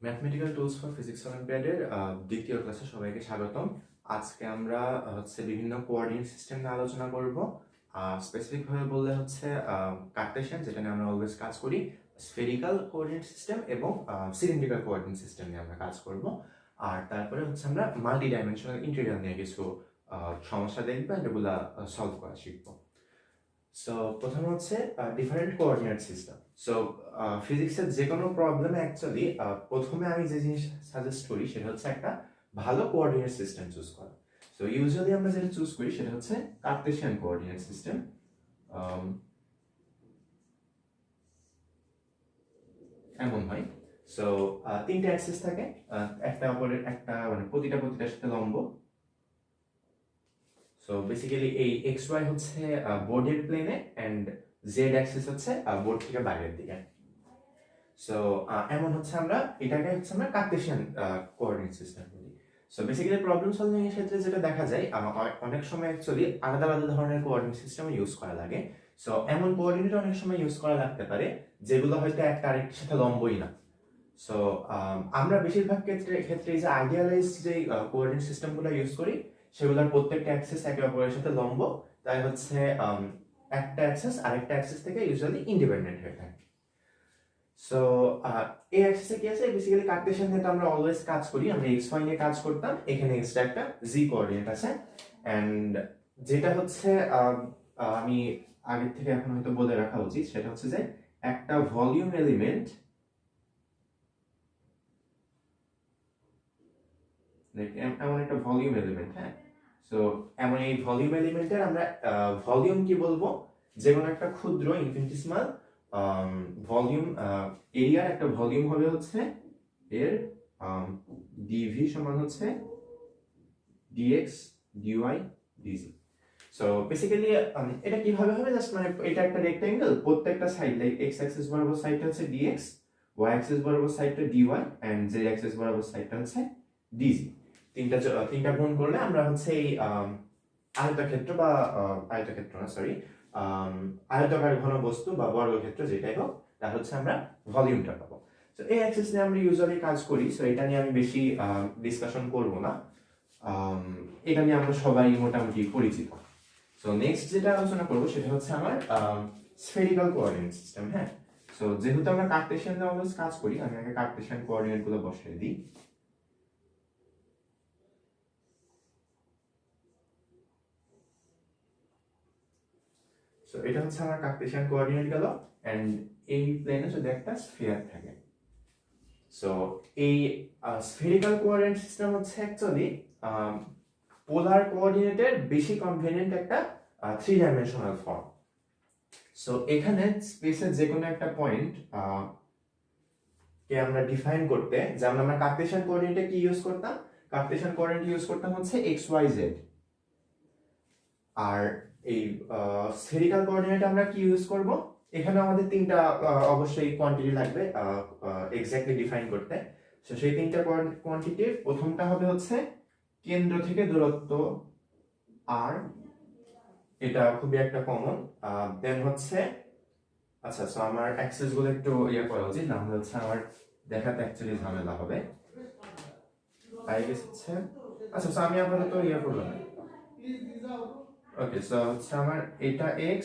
Mathematical tools for physics অলিম্পিয়াডের দ্বিতীয় ক্লাসে সবাইকে স্বাগতম। আজকে আমরা বিভিন্ন কোঅর্ডিনেট সিস্টেম নিয়ে আলোচনা করব। স্পেসিফিকভাবে বললে কার্টেশিয়ান, যেটা নিয়ে আমরা অলওয়েজ কাজ করি, স্ফেরিক্যাল কোঅর্ডিনেট সিস্টেম এবং সিলিন্ড্রিক্যাল কোঅর্ডিনেট সিস্টেম নিয়ে আমরা কাজ করব। আর তারপরে আমরা মাল্টি ডাইমেনশনাল ইন্টিগ্রাল নিয়ে কিছু সমস্যা দেখবো, এগুলো সলভ করা শিখবো। সো প্রথমে ডিফারেন্ট কোঅর্ডিনেট সিস্টেম। সো ফিজিক্সের যে কোনো প্রবলেমে অ্যাকচুয়ালি প্রথমে আমি যে জিনিস সাজেস্ট করি সেটা হচ্ছে একটা ভালো কোঅর্ডিনেট সিস্টেম চুজ করা। সো ইউজুয়ালি আমরা যেটা চুজ করি সেটা হচ্ছে কার্টেশিয়ান কোঅর্ডিনেট সিস্টেম। এমন হয়। সো তিনটে অ্যাক্সিস থাকে, একটা অপরের একটা মানে প্রতিটার সাথে লম্ব। সো বেসিক্যালি এই এক্স ওয়াই হচ্ছে বোর্ডের প্লেনে অ্যান্ড জেড অ্যাক্সিস হচ্ছে বোর্ড থেকে বাইরের দিকে। সো এমন আমরা এটাকে আমরা কার্টেশিয়ান কোঅর্ডিনেট সিস্টেম বলি। সো বেসিক্যালি প্রবলেম সলভিং এর ক্ষেত্রে যেটা দেখা যায়, অনেক সময় অ্যাকচুয়ালি আলাদা আলাদা ধরনের কোঅর্ডিনেট সিস্টেম ইউজ করা লাগে। সো এমন কোঅর্ডিনেট অনেক সময় ইউজ করা লাগতে পারে যেগুলো হয়তো একটা আরেকটির সাথে লম্বই না। সো আমরা বেশিরভাগ ক্ষেত্রে যে আইডিয়ালাইজ যে কোঅর্ডিনেট সিস্টেমগুলো ইউজ করি সেগুলোর প্রত্যেকটা অ্যাক্সিস একে অপরের সাথে লম্ব, তাই একটা অ্যাক্সিস আরেকটা অ্যাক্সিস থেকে ইউজুয়ালি ইন্ডিপেন্ডেন্ট হয়ে থাকে। সো এই অ্যাক্সিসে কি আছে, বেসিক্যালি কার্টেশিয়ান নিয়ে তো আমরা অলওয়েজ কাজ করি, আমরা এক্স ওয়াই নিয়ে কাজ করতাম। এখানে এক্সট্রা একটা জি কোঅর্ডিনেট আছে, এন্ড যেটা আমি আগের থেকে এখন হয়তো বলে রাখা উচিত, সেটা হচ্ছে যে একটা ভলিউম এলিমেন্ট এমন একটা ভলিউম এলিমেন্ট, হ্যাঁ। সো এমন এই ভলিউম এলিমেন্টের আমরা ভলিউম কি বলবো, যে কোনো একটা ক্ষুদ্র ইনফিনিটেসিমাল ভলিউম এরিয়ার একটা ভলিউম হবে এর ডিভি সমান DX DY DZ. So basically এটা কিভাবে হবে, জাস্ট এটা একটা রেক্টাঙ্গেল, প্রত্যেকটা সাইড লাইক এক্স অ্যাক্সিস বরাবর সাইডটা হচ্ছে ডিএক্স, ওয়াই অ্যাক্সিস বরাবর সাইডটা ডিওয়াই এন্ড জেড অ্যাক্সিস বরাবর সাইডটা হচ্ছে ডিজি। তিনটা গুণ করলে আমরা এই আয়তক্ষেত্র বা আয়তক্ষেত্র না সরি আয়তাকার ঘনবস্তু বা বর্গক্ষেত্র যেটাই হোক, তার আমরা ভলিউমটা পাবো। তো এই অ্যাক্সিস নিয়ে আমরা ইউজুয়ালি কাজ করি, সো এটা নিয়ে আমি বেশি ডিসকাশন করব না। এটা নিয়ে আমরা সবাই মোটামুটি পরিচিত। সো নেক্সট যেটা আলোচনা করব সেটা আমার স্ফেরিক্যাল কোঅর্ডিনেট সিস্টেম, হ্যাঁ। সো যেহেতু আমরা কার্টেশিয়ান নিয়ে অলওয়েজ কাজ করি, আমি আগে কার্টেশিয়ান কোঅর্ডিনেট গুলো বসিয়ে দিই। সো এটা আমার কার্টেশিয়ান কোঅর্ডিনেট গেল, এন্ড এই প্লেনে যদি একটা স্ফিয়ার থাকে। সো এই স্ফেরিক্যাল কোঅর্ডিনেট সিস্টেম অ্যাকচুয়ালি পোলার কোঅর্ডিনেটের বেশি কনভেনিয়েন্ট একটা থ্রি ডাইমেনশনাল ফর্ম। সো এখানে স্পেসের যে কোনো একটা পয়েন্ট কে আমরা ডিফাইন করতে, যেমন আমরা কার্টেশিয়ান কোঅর্ডিনেটে কি ইউজ করতাম, কার্টেশিয়ান কোঅর্ডিনেট ইউজ করতাম এক্স ওয়াই জেড। আর এই স্ফেরিক্যাল কোঅর্ডিনেটে আমরা কি ইউজ করব, এখানে আমাদের তিনটা অবশ্যই কোয়ান্টিটি লাগবে এক্স্যাক্টলি ডিফাইন করতে। সো সেই তিনটা কোয়ান্টিটির প্রথমটা হবে কেন্দ্র থেকে দূরত্ব আর, এটা খুবই একটা কমন। দেন আচ্ছা, সো আমার অ্যাক্সেস গুলো একটু করা উচিত, না হলে আমার দেখাতে অ্যাকচুয়ালি ঝামেলা হবে। আই গেস আচ্ছা, সো আমি আপাতত করলাম। ওকে, সো আমার এটা x,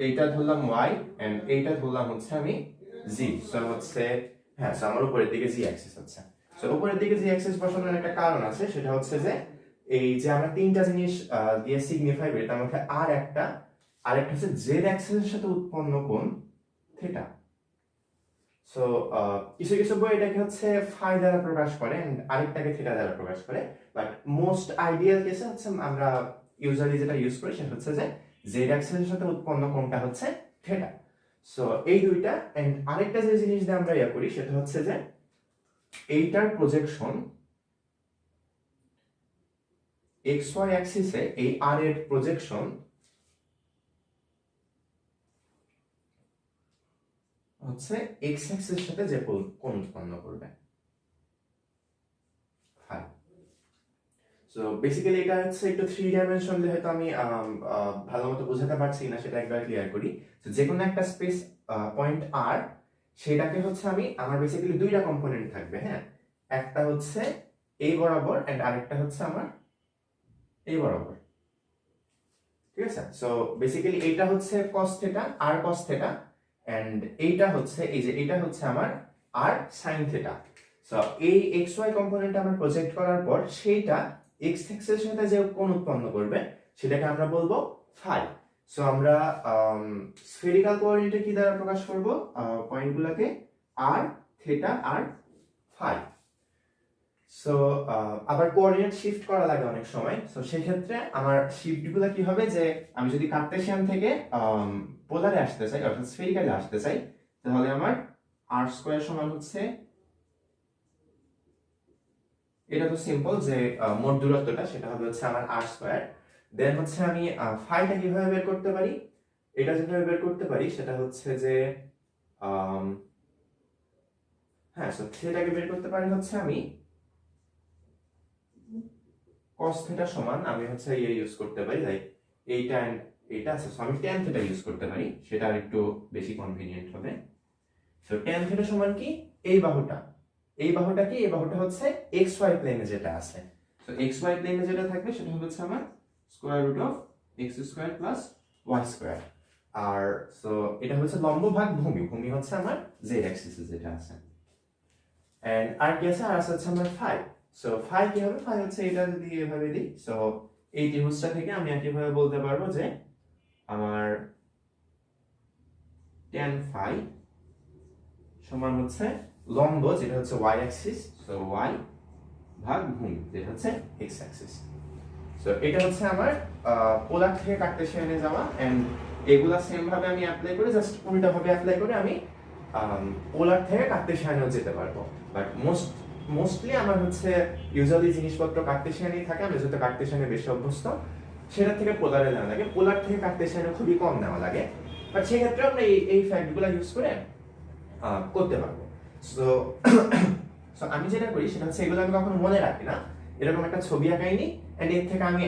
এইটা ধরলাম y এন্ড এইটা ধরলাম আমি z। সো হ্যাঁ, সো আমার উপরের দিকে z অ্যাক্সিস আছে। সো উপরের দিকে z অ্যাক্সিস বসানোর একটা কারণ আছে, সেটা যে এই যে আমরা তিনটা জিনিস দিয়ে সিগনিফাই করি, তার মধ্যে আরেকটা হচ্ছে z অ্যাক্সিসের সাথে উৎপন্ন কোণ থিটা। সো কিছু কিছু বই এটাকে ফাই দ্বারা প্রকাশ করে এন্ড আরেকটাকে থিটা দ্বারা প্রকাশ করে, বাট মোস্ট আইডিয়াল কেসে আমরা ইউজুয়ালি যেটা ইউজ করি সেটা যে জেড অ্যাক্সিসের সাথে উৎপন্ন কোণটা থিটা। সো এই দুইটা, এন্ড আরেকটা যে জিনিস দিয়ে আমরা করি সেটা যে এইটার প্রজেকশন এক্স ওয়াই অ্যাক্সিসে, এই আর এর প্রজেকশন এক্স অ্যাক্সিসের সাথে যে কোণ উৎপন্ন করবে। সো বেসিক্যালি এটা একটু থ্রি ডাইমেনশন, হয়তো আমি ভালো মতো বোঝাতে পারছি না, সেটা একবার ক্লিয়ার করি। যে কোনো একটা স্পেস পয়েন্ট আর, সেটাকে হচ্ছে আমি আমার বেসিক্যালি দুইটা কম্পোনেন্ট থাকবে, হ্যাঁ, একটা হচ্ছে এই বরাবর এন্ড আরেকটা হচ্ছে আমার এই বরাবর, ঠিক আছে। সো বেসিক্যালি এইটা হচ্ছে cos থিটা আর cos থিটা এন্ড এইটা হচ্ছে এই যে এটা হচ্ছে আমার আর sin থিটা। সো এই xy কম্পোনেন্ট আমরা প্রজেক্ট করার পর সেইটা x অ্যাক্সিসের সাথে যে কোণ উৎপন্ন করবে সেটাকে আমরা বলবো ফাই। সো আমরা স্ফেরিক্যাল কোঅর্ডিনেটে কি দ্বারা প্রকাশ করব পয়েন্টগুলোকে আর থিটা আর ফাই। সো আবার কোঅর্ডিনেট শিফট করা লাগে অনেক সময়। সো সেই ক্ষেত্রে আমার শিফটগুলো কি হবে যে আমি যদি কার্টেসিয়ান থেকে পোলারে আসতে চাই অর্থাৎ স্ফেরিক্যালে আসতে চাই তাহলে আমার আর স্কয়ার সমান হচ্ছে, এটা তো সিম্পল যে মোট দূরত্বটা সেটা হবে হচ্ছে আমার আর স্কয়ার। দেন হচ্ছে আমি ফাইটা কিভাবে বের করতে পারি, এটা যেভাবে বের করতে পারি সেটা হচ্ছে যে হ্যাঁ, সো থিটাকে বের করতে পারি হচ্ছে আমি cos থিটা সমান আমি হচ্ছে ইউজ করতে পারি লাইক এইটা এন্ড এটা আছে, সো আমি tan থিটা ইউজ করতে পারি, সেটা আরেকটু বেশি কনভিনিয়েন্ট হবে। সো tan থিটা সমান কি এই বাহুটা, এই বাহুটা কি, এই বাহুটা হচ্ছে xy প্লেনে যেটা আছে। সো xy প্লেনে যেটা থাকবে সেটা হচ্ছে আমার square root of x square plus y square. আর সো এটা হচ্ছে লম্ব ভাগ ভূমি, ভূমি হচ্ছে আমার z অ্যাক্সিসে যেটা আছে। এন্ড আর কি আছে, আর আছে হচ্ছে আমার ফাই। সো ফাই কি হবে, ফাই হচ্ছে এটা যদি এভাবে দিই, সো এই ত্রিভুজটা থেকে আমি একইভাবে বলতে পারবো যে আমার tan ফাই সমান হচ্ছে লম্ব যেটা হচ্ছে y অ্যাক্সিস, সো y ভাগ ভূমি যেটা হচ্ছে x অ্যাক্সিস। সো এটা হচ্ছে আমার পোলার থেকে কার্টেসিয়ানে যাওয়া এন্ড এগুলা সেম ভাবে আমি অ্যাপ্লাই করে জাস্ট উল্টা ভাবে অ্যাপ্লাই করে আমি পোলার থেকে কার্টেসিয়ানেও যেতে পারবো। বাট মোস্টলি আমার হচ্ছে ইউজুয়ালি জিনিসপত্র কার্টেসিয়ানেই থাকে, আমি যেহেতু কার্টেসিয়ানে বেশি অভ্যস্ত সেটা থেকে পোলারে নেওয়া লাগে, পোলার থেকে কার্টেসিয়ানে খুবই কম নেওয়া লাগে। বাট সেক্ষেত্রে আমরা এই ফ্যাক্টগুলো ইউজ করে করতে পারবো। সো সো আমি যেটা করি সেটা হচ্ছে এগুলো আমি কখনো মনে রাখি না, এরকম একটা ছবি আঁকাই নি এন্ড এর থেকে আমি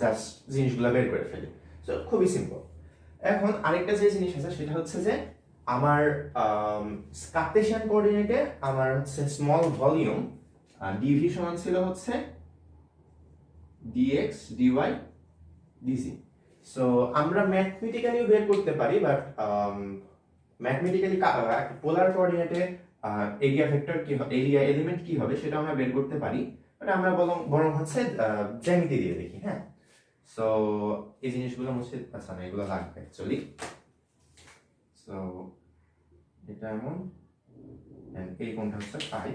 জাস্ট জিনিসগুলো বের করে ফেলি। সো খুবই সিম্পল। এখন আরেকটা যে জিনিস আছে সেটা হচ্ছে যে আমার কার্টেসিয়ান কোঅর্ডিনেটে আমার হচ্ছে স্মল ভলিউম ডিভি সমান ছিল হচ্ছে dx dy dz। সো আমরা ম্যাথমেটিক্যালি বের করতে পারি, বাট ম্যাথমেটিক্যালি পোলার কোঅর্ডিনেটে এরিয়া ভেক্টর কি হবে, এরিয়া এলিমেন্ট কি হবে সেটা আমরা বের করতে পারি, বাট আমরা বরং হচ্ছে জ্যামিতি দিয়ে দেখি। হ্যাঁ, সো এই জিনিসগুলো মুছে, আচ্ছা না এগুলো লাগবে অ্যাকচুয়ালি। সো এটা এমন এন্ড এই কোণটা হচ্ছে পাই।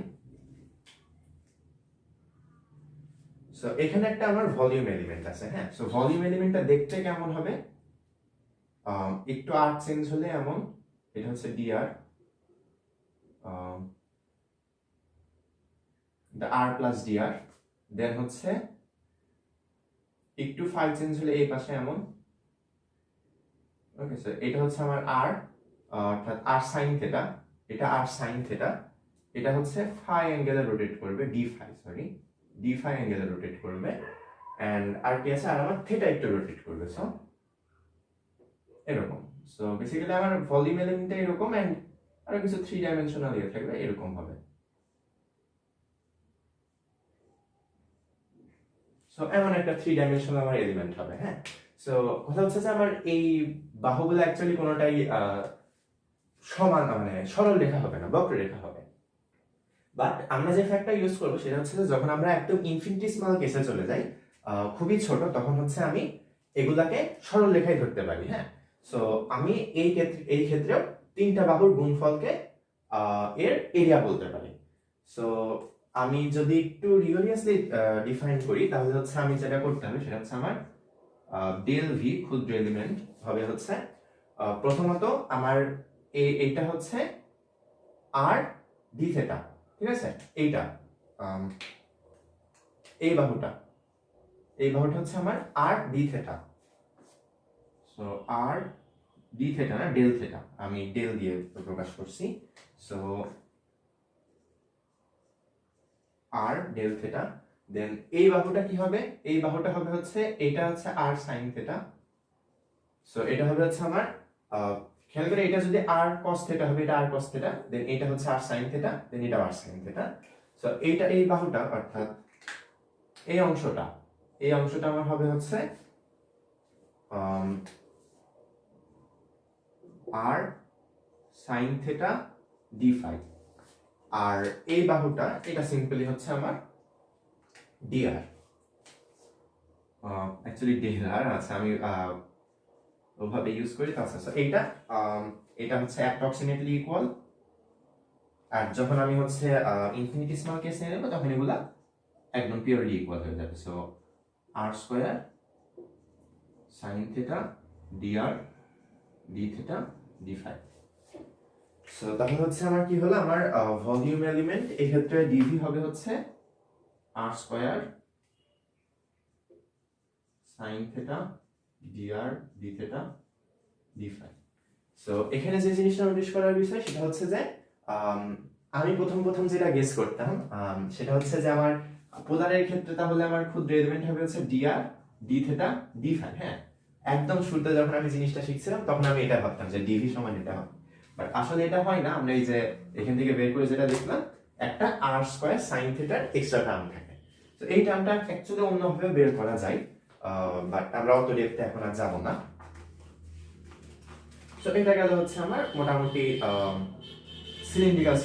সো এখানে একটা আমার ভলিউম এলিমেন্ট আছে। হ্যাঁ, সো ভলিউম এলিমেন্টটা দেখতে কেমন হবে, একটু আর চেঞ্জ হলে এমন, এটা হচ্ছে dr, r প্লাস dr, দেন হচ্ছে একটু ফাই চেঞ্জ হলে এই পাশে এমন। ওকে, সো এটা হচ্ছে আমার r অর্থাৎ r sin থিটা, এটা r sin থিটা, এটা হচ্ছে ফাই অ্যাঙ্গেলে রোটেট করবে, d phi, sorry d phi অ্যাঙ্গেলে রোটেট করবে এন্ড আর কি আছে, আর আমার থিটা একটু রোটেট করবে। সো এরকম। সো বেসিক্যালি আমার ভলিউম এলিমেন্টটা এরকম এন্ড আরো কিছু 3 ডাইমেনশনাল ইয়ে থাকবে এরকম হবে। সো এমন একটা 3 ডাইমেনশনাল আমার এলিমেন্ট হবে। হ্যাঁ, সো কথা হচ্ছে যে আমার এই বাহুগুলো অ্যাকচুয়ালি কোনোটাই সমান মানে সরল রেখা হবে না, বক্ররেখা হবে। বাট আমরা যে ফ্যাক্টটা ইউজ করবো সেটা হচ্ছে যে যখন আমরা একদম ইনফিনিটেসিমাল কেসে চলে যাই, খুবই ছোট, তখন হচ্ছে আমি এগুলাকে সরল রেখায় ধরতে পারি। হ্যাঁ, সো আমি এই ক্ষেত্রেও তিনটা বাহুর গুণফলকে এর এরিয়া বলতে পারি। সো আমি যদি একটু রিগোরিয়াসলি ডিফাইন করি তাহলে হচ্ছে আমি যেটা করতে হবে সেটা হচ্ছে আমার ডেল ভি ক্ষুদ্র এলিমেন্ট হবে হচ্ছে প্রথমত আমার এইটা হচ্ছে আর ডি থেটা, ঠিক আছে, এইটা এই বাহুটা হচ্ছে আমার আর ডি থেটা। সো আর ডি থেটা না ডেল থেটা, আমি ডেল দিয়ে প্রকাশ করছি। সো আর ডেল থেটা, দেন এই বাহুটা কি হবে, এই বাহুটা হবে হচ্ছে এটা হচ্ছে আর সাইন থেটা। সো এটা হবে হচ্ছে আমার খেয়াল করে এটা যদি r cos থিটা হবে, এটা r cos থিটা, দেন এটা হচ্ছে r sin থিটা, দেন এটা r sin থিটা। সো এইটা এই বাহুটা অর্থাৎ এই অংশটা আমার হবে হচ্ছে r sin theta d phi, আর এই বাহুটা এটা সিম্পলি হচ্ছে আমার dr, অ্যাকচুয়ালি dr আছে, আমি ওভাবে ইউজ করি। আচ্ছা এটা হচ্ছে অ্যাপ্রক্সিমেটলি ইকুয়াল, আর যখন আমি হচ্ছে ইনফিনিটিসিমাল কেস নিয়ে নেব তখন এগুলা একদম পিওরলি ইকুয়াল হয়ে যাবে। So r square sin theta dr d theta d phi. So তাহলে হচ্ছে আমার কি হলো, আমার ভলিউম এলিমেন্ট এই ক্ষেত্রে dv হবে হচ্ছে r square sin theta dr d theta d phi. So এখানে যে জিনিসটা নোটিস করার বিষয় সেটা হচ্ছে যে আমি প্রথম যেটা গেস করতাম সেটা হচ্ছে যে আমার পোলারের ক্ষেত্রে তাহলে আমার ক্ষুদ্র এলিমেন্ট হবে হচ্ছে dr d theta d phi. হ্যাঁ, একদম শুরুতে যখন আমি জিনিসটা শিখছিলাম তখন আমি এটা ভাবতাম যে dv সমান এটা হবে, বাট আসলে এটা হয় না। আমরা এই যে এখান থেকে বের করে যেটা দেখলাম, একটা r স্কয়ার sin থিটার এক্সট্রা টার্ম থাকে। তো এই টার্মটা অ্যাকচুয়ালি অন্যভাবে বের করা যায়, বাট আমরা অত ডেপথে এখন আর যাব না। সো এটা গেল হচ্ছে আমার মোটামুটি সিলিন্ড্রিক্যাল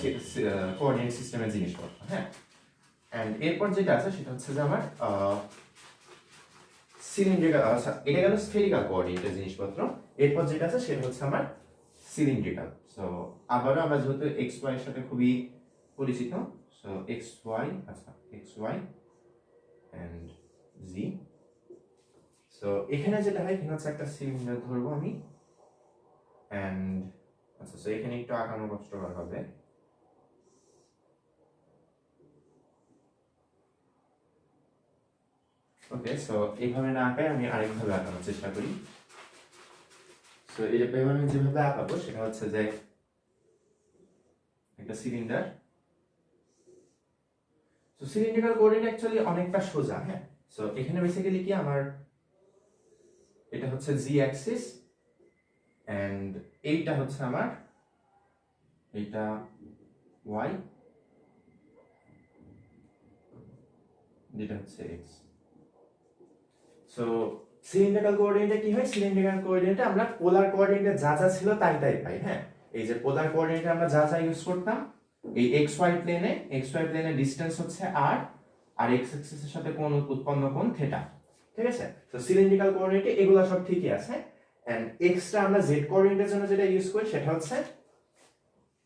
কোঅর্ডিনেট সিস্টেমের জিনিসপত্র। হ্যাঁ, এন্ড এরপর যেটা আছে সেটা হচ্ছে যে আমার সিলিন্ড্রিক্যাল, এটা গেল স্ফেরিক্যাল কোঅর্ডিনেটের জিনিসপত্র। এরপর যেটা আছে সেটা হচ্ছে আমার সিলিন্ড্রিক্যাল। সো আবারও আমরা যেহেতু এক্স ওয়াই এর সাথে খুবই পরিচিত, সো এক্স ওয়াই, আচ্ছা X Y and Z. So এখানে যেটা হয় এখানে হচ্ছে একটা সিলিন্ডার ধরবো আমি, এন্ড আচ্ছা সো এখানে একটু আঁকানো কষ্টকর হবে। ওকে, সো এইভাবে না আঁকায় আমি আরেকভাবে আঁকানোর চেষ্টা করি। সো এই যে আমি যেভাবে আঁকাবো সেটা হচ্ছে যে একটা cylinder. So cylindrical coordinate actually অনেকটা সোজা। হ্যাঁ, সো এখানে বেসিক্যালি কি আমার এটা হচ্ছে জি অ্যাক্সিস, এন্ড এইটা হচ্ছে আমার এটা ওয়াই, যেটা হচ্ছে এক্স। সো সিলিন্ড্রিক্যাল কোঅর্ডিনেটে কি হয়, সিলিন্ড্রিক্যাল কোঅর্ডিনেটে আমরা পোলার কোঅর্ডিনেটে যা যা ছিল তাই পাই। হ্যাঁ, এই যে পোলার কোঅর্ডিনেটে আমরা যা যা ইউজ করতাম, এই এক্স ওয়াই প্লেনে ডিসটেন্স হচ্ছে r, আর এক্স অ্যাক্সিসের সাথে কোণ উৎপন্ন কোণ থিটা। ঠিক আছে, তো সিলিন্ড্রিক্যাল কোঅর্ডিনেটে এগুলো সব ঠিকই আছে। এন্ড এক্সট্রা আমরা জেড কোঅর্ডিনেটের জন্য যেটা ইউজ করি সেটা হচ্ছে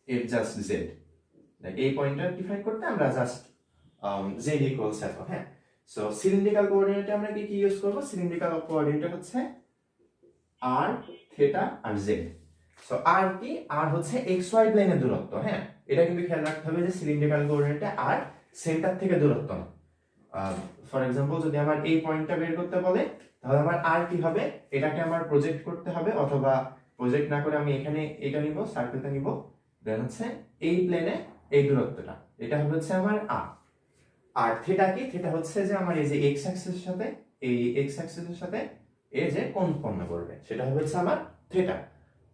এফ জাস্ট জেড, লাইক এই পয়েন্টটা ডিফাইন করতে আমরা জাস্ট জেড ইকুয়ালস এত। হ্যাঁ, সো সিলিন্ড্রিক্যাল কোঅর্ডিনেটে আমরা কি ইউজ করব, সিলিন্ড্রিক্যাল কোঅর্ডিনেটে হচ্ছে r থিটা আর z। সো r কি, r হচ্ছে xy প্লেনের দূরত্ব। হ্যাঁ, এটা কিন্তু খেয়াল রাখতে হবে যে সিলিন্ড্রিক্যাল কোঅর্ডিনেটে r সেন্টার থেকে দূরত্ব না। ফর এক্সাম্পল যদি আমার এই পয়েন্টটা বের করতে বলে তাহলে আমার r কি হবে, এটাকে আমার প্রজেক্ট করতে হবে, অথবা প্রজেক্ট না করে আমি এখানে এটা নিব, সার্কেলটা নিব, দেন হচ্ছে এই প্লেনে এই দূরত্বটা, এটা হবে হচ্ছে আমার r। আর থিটা কি, থিটা হচ্ছে যে আমার এই যে এক্স অ্যাক্সিসের সাথে এই এক্স অ্যাক্সিসের সাথে এই যে কোণ উৎপন্ন করবে সেটা হবে হচ্ছে আমার থিটা।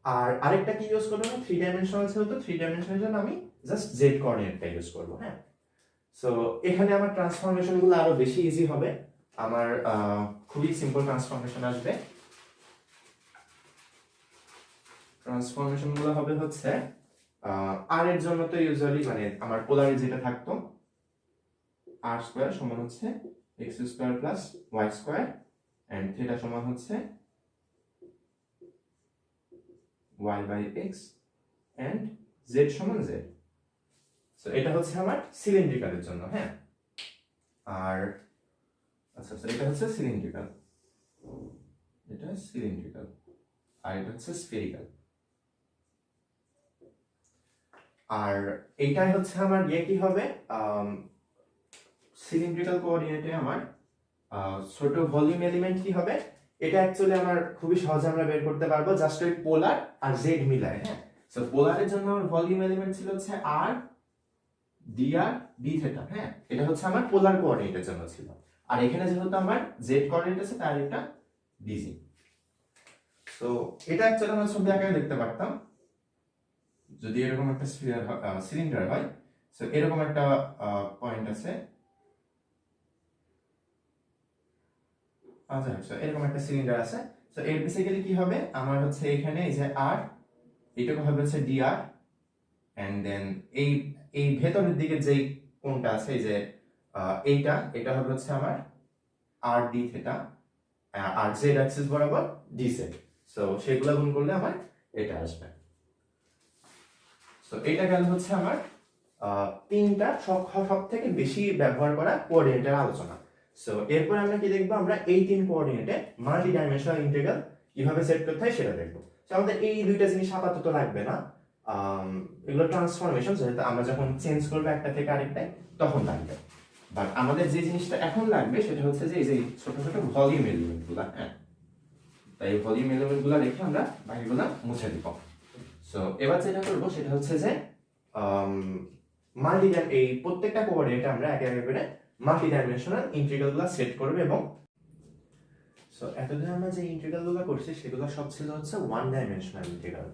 আর আরেকটা কি ইউজ করব, আমি 3 ডাইমেনশনাল ছিল, তো 3 ডাইমেনশনের জন্য আমি জাস্ট জেড কোঅর্ডিনেটটা ইউজ করব। হ্যাঁ, সো এখানে আমার ট্রান্সফরমেশনগুলো আরো বেশি ইজি হবে, আমার খুবই সিম্পল ট্রান্সফরমেশন আসবে। ট্রান্সফরমেশনগুলো হবে হচ্ছে আর এর জন্য তো ইউজুয়ালি মানে আমার পোলারে যেটা থাকতো r স্কয়ার সমান হচ্ছে x square plus y square, and theta সমান হচ্ছে y by x, and z সমান z। সো এটা হচ্ছে আমার সিলিন্ড্রিক্যালের জন্য। হ্যাঁ, আর আচ্ছা এটা হচ্ছে সিলিন্ড্রিক্যাল, এটা সিলিন্ড্রিক্যাল, আর এটা হচ্ছে স্ফেরিক্যাল। আর এইটাই হচ্ছে আমার কি হবে, সিলিন্ড্রিক্যাল কোঅর্ডিনেটে আমার ছোট ভলিউম এলিমেন্ট কি হবে, এটা অ্যাকচুয়ালি আমার খুবই সহজে আমরা বের করতে পারবো জাস্ট ওই পোলার আর জেড মিলায়। হ্যাঁ, সো পোলারের জন্য আমার ভলিউম এলিমেন্ট ছিল হচ্ছে r dr d থিটা। হ্যাঁ, এটা হচ্ছে আমার পোলার কোঅর্ডিনেটের জন্য ছিল, আর এখানে যেহেতু আমার জেড কোঅর্ডিনেট আছে তার এটা dz। সো এটা অ্যাকচুয়ালি আমরা ছবি আকারে দেখতে পারতাম যদি এরকম একটা সিলিন্ডার হয়। সো এরকম একটা পয়েন্ট আছে, আচ্ছা এরকম একটা সিলিন্ডার আছে। সো এর বেসিক্যালি কি হবে, আমার হচ্ছে এখানে এই যে আর, এটাকে হবে হচ্ছে ডিআর, এন্ড দেন এই এই ভেতরের দিকে যেই কোণটা আছে এই যে এটা হবে হচ্ছে আমার আর ডি থিটা, আর জেড অ্যাক্সিস বরাবর ডি জেড। সো সেগুলো গুণ করলে আমার এটা আসবে। সো এটা গেল হচ্ছে আমার তিনটা সব থেকে বেশি ব্যবহার করা কোঅর্ডিনেটের আলোচনা। সো এরপর আমরা কি দেখবো, আমরা এই তিন কোঅর্ডিনেটে মাল্টি ডাইমেনশনাল ইন্টিগ্রাল কিভাবে সেট করতে হয় সেটা দেখবো। সো আমাদের এই দুইটা জিনিস আপাতত লাগবে না, এগুলো ট্রান্সফরমেশন, যেহেতু আমরা যখন চেঞ্জ করবো একটা থেকে আরেকটায় তখন লাগবে। বাট আমাদের যে জিনিসটা এখন লাগবে সেটা হচ্ছে যে এই যে ছোট ছোট ভলিউম এলিমেন্ট গুলা, হ্যাঁ, তাই ভলিউম এলিমেন্ট গুলা রেখে আমরা বাকিগুলা মুছে দিব। সো এবার যেটা করবো সেটা হচ্ছে যে এই প্রত্যেকটা কোঅর্ডিনেটে আমরা একে একে করে মাল্টি ডাইমেনশনাল ইন্টিগ্রাল গুলা সেট করবে। এবং সো এতদিন আমরা যে ইন্টিগ্রাল গুলো করছি সেগুলো সব ছিল হচ্ছে ওয়ান ডাইমেনশনাল ইন্টিগ্রাল,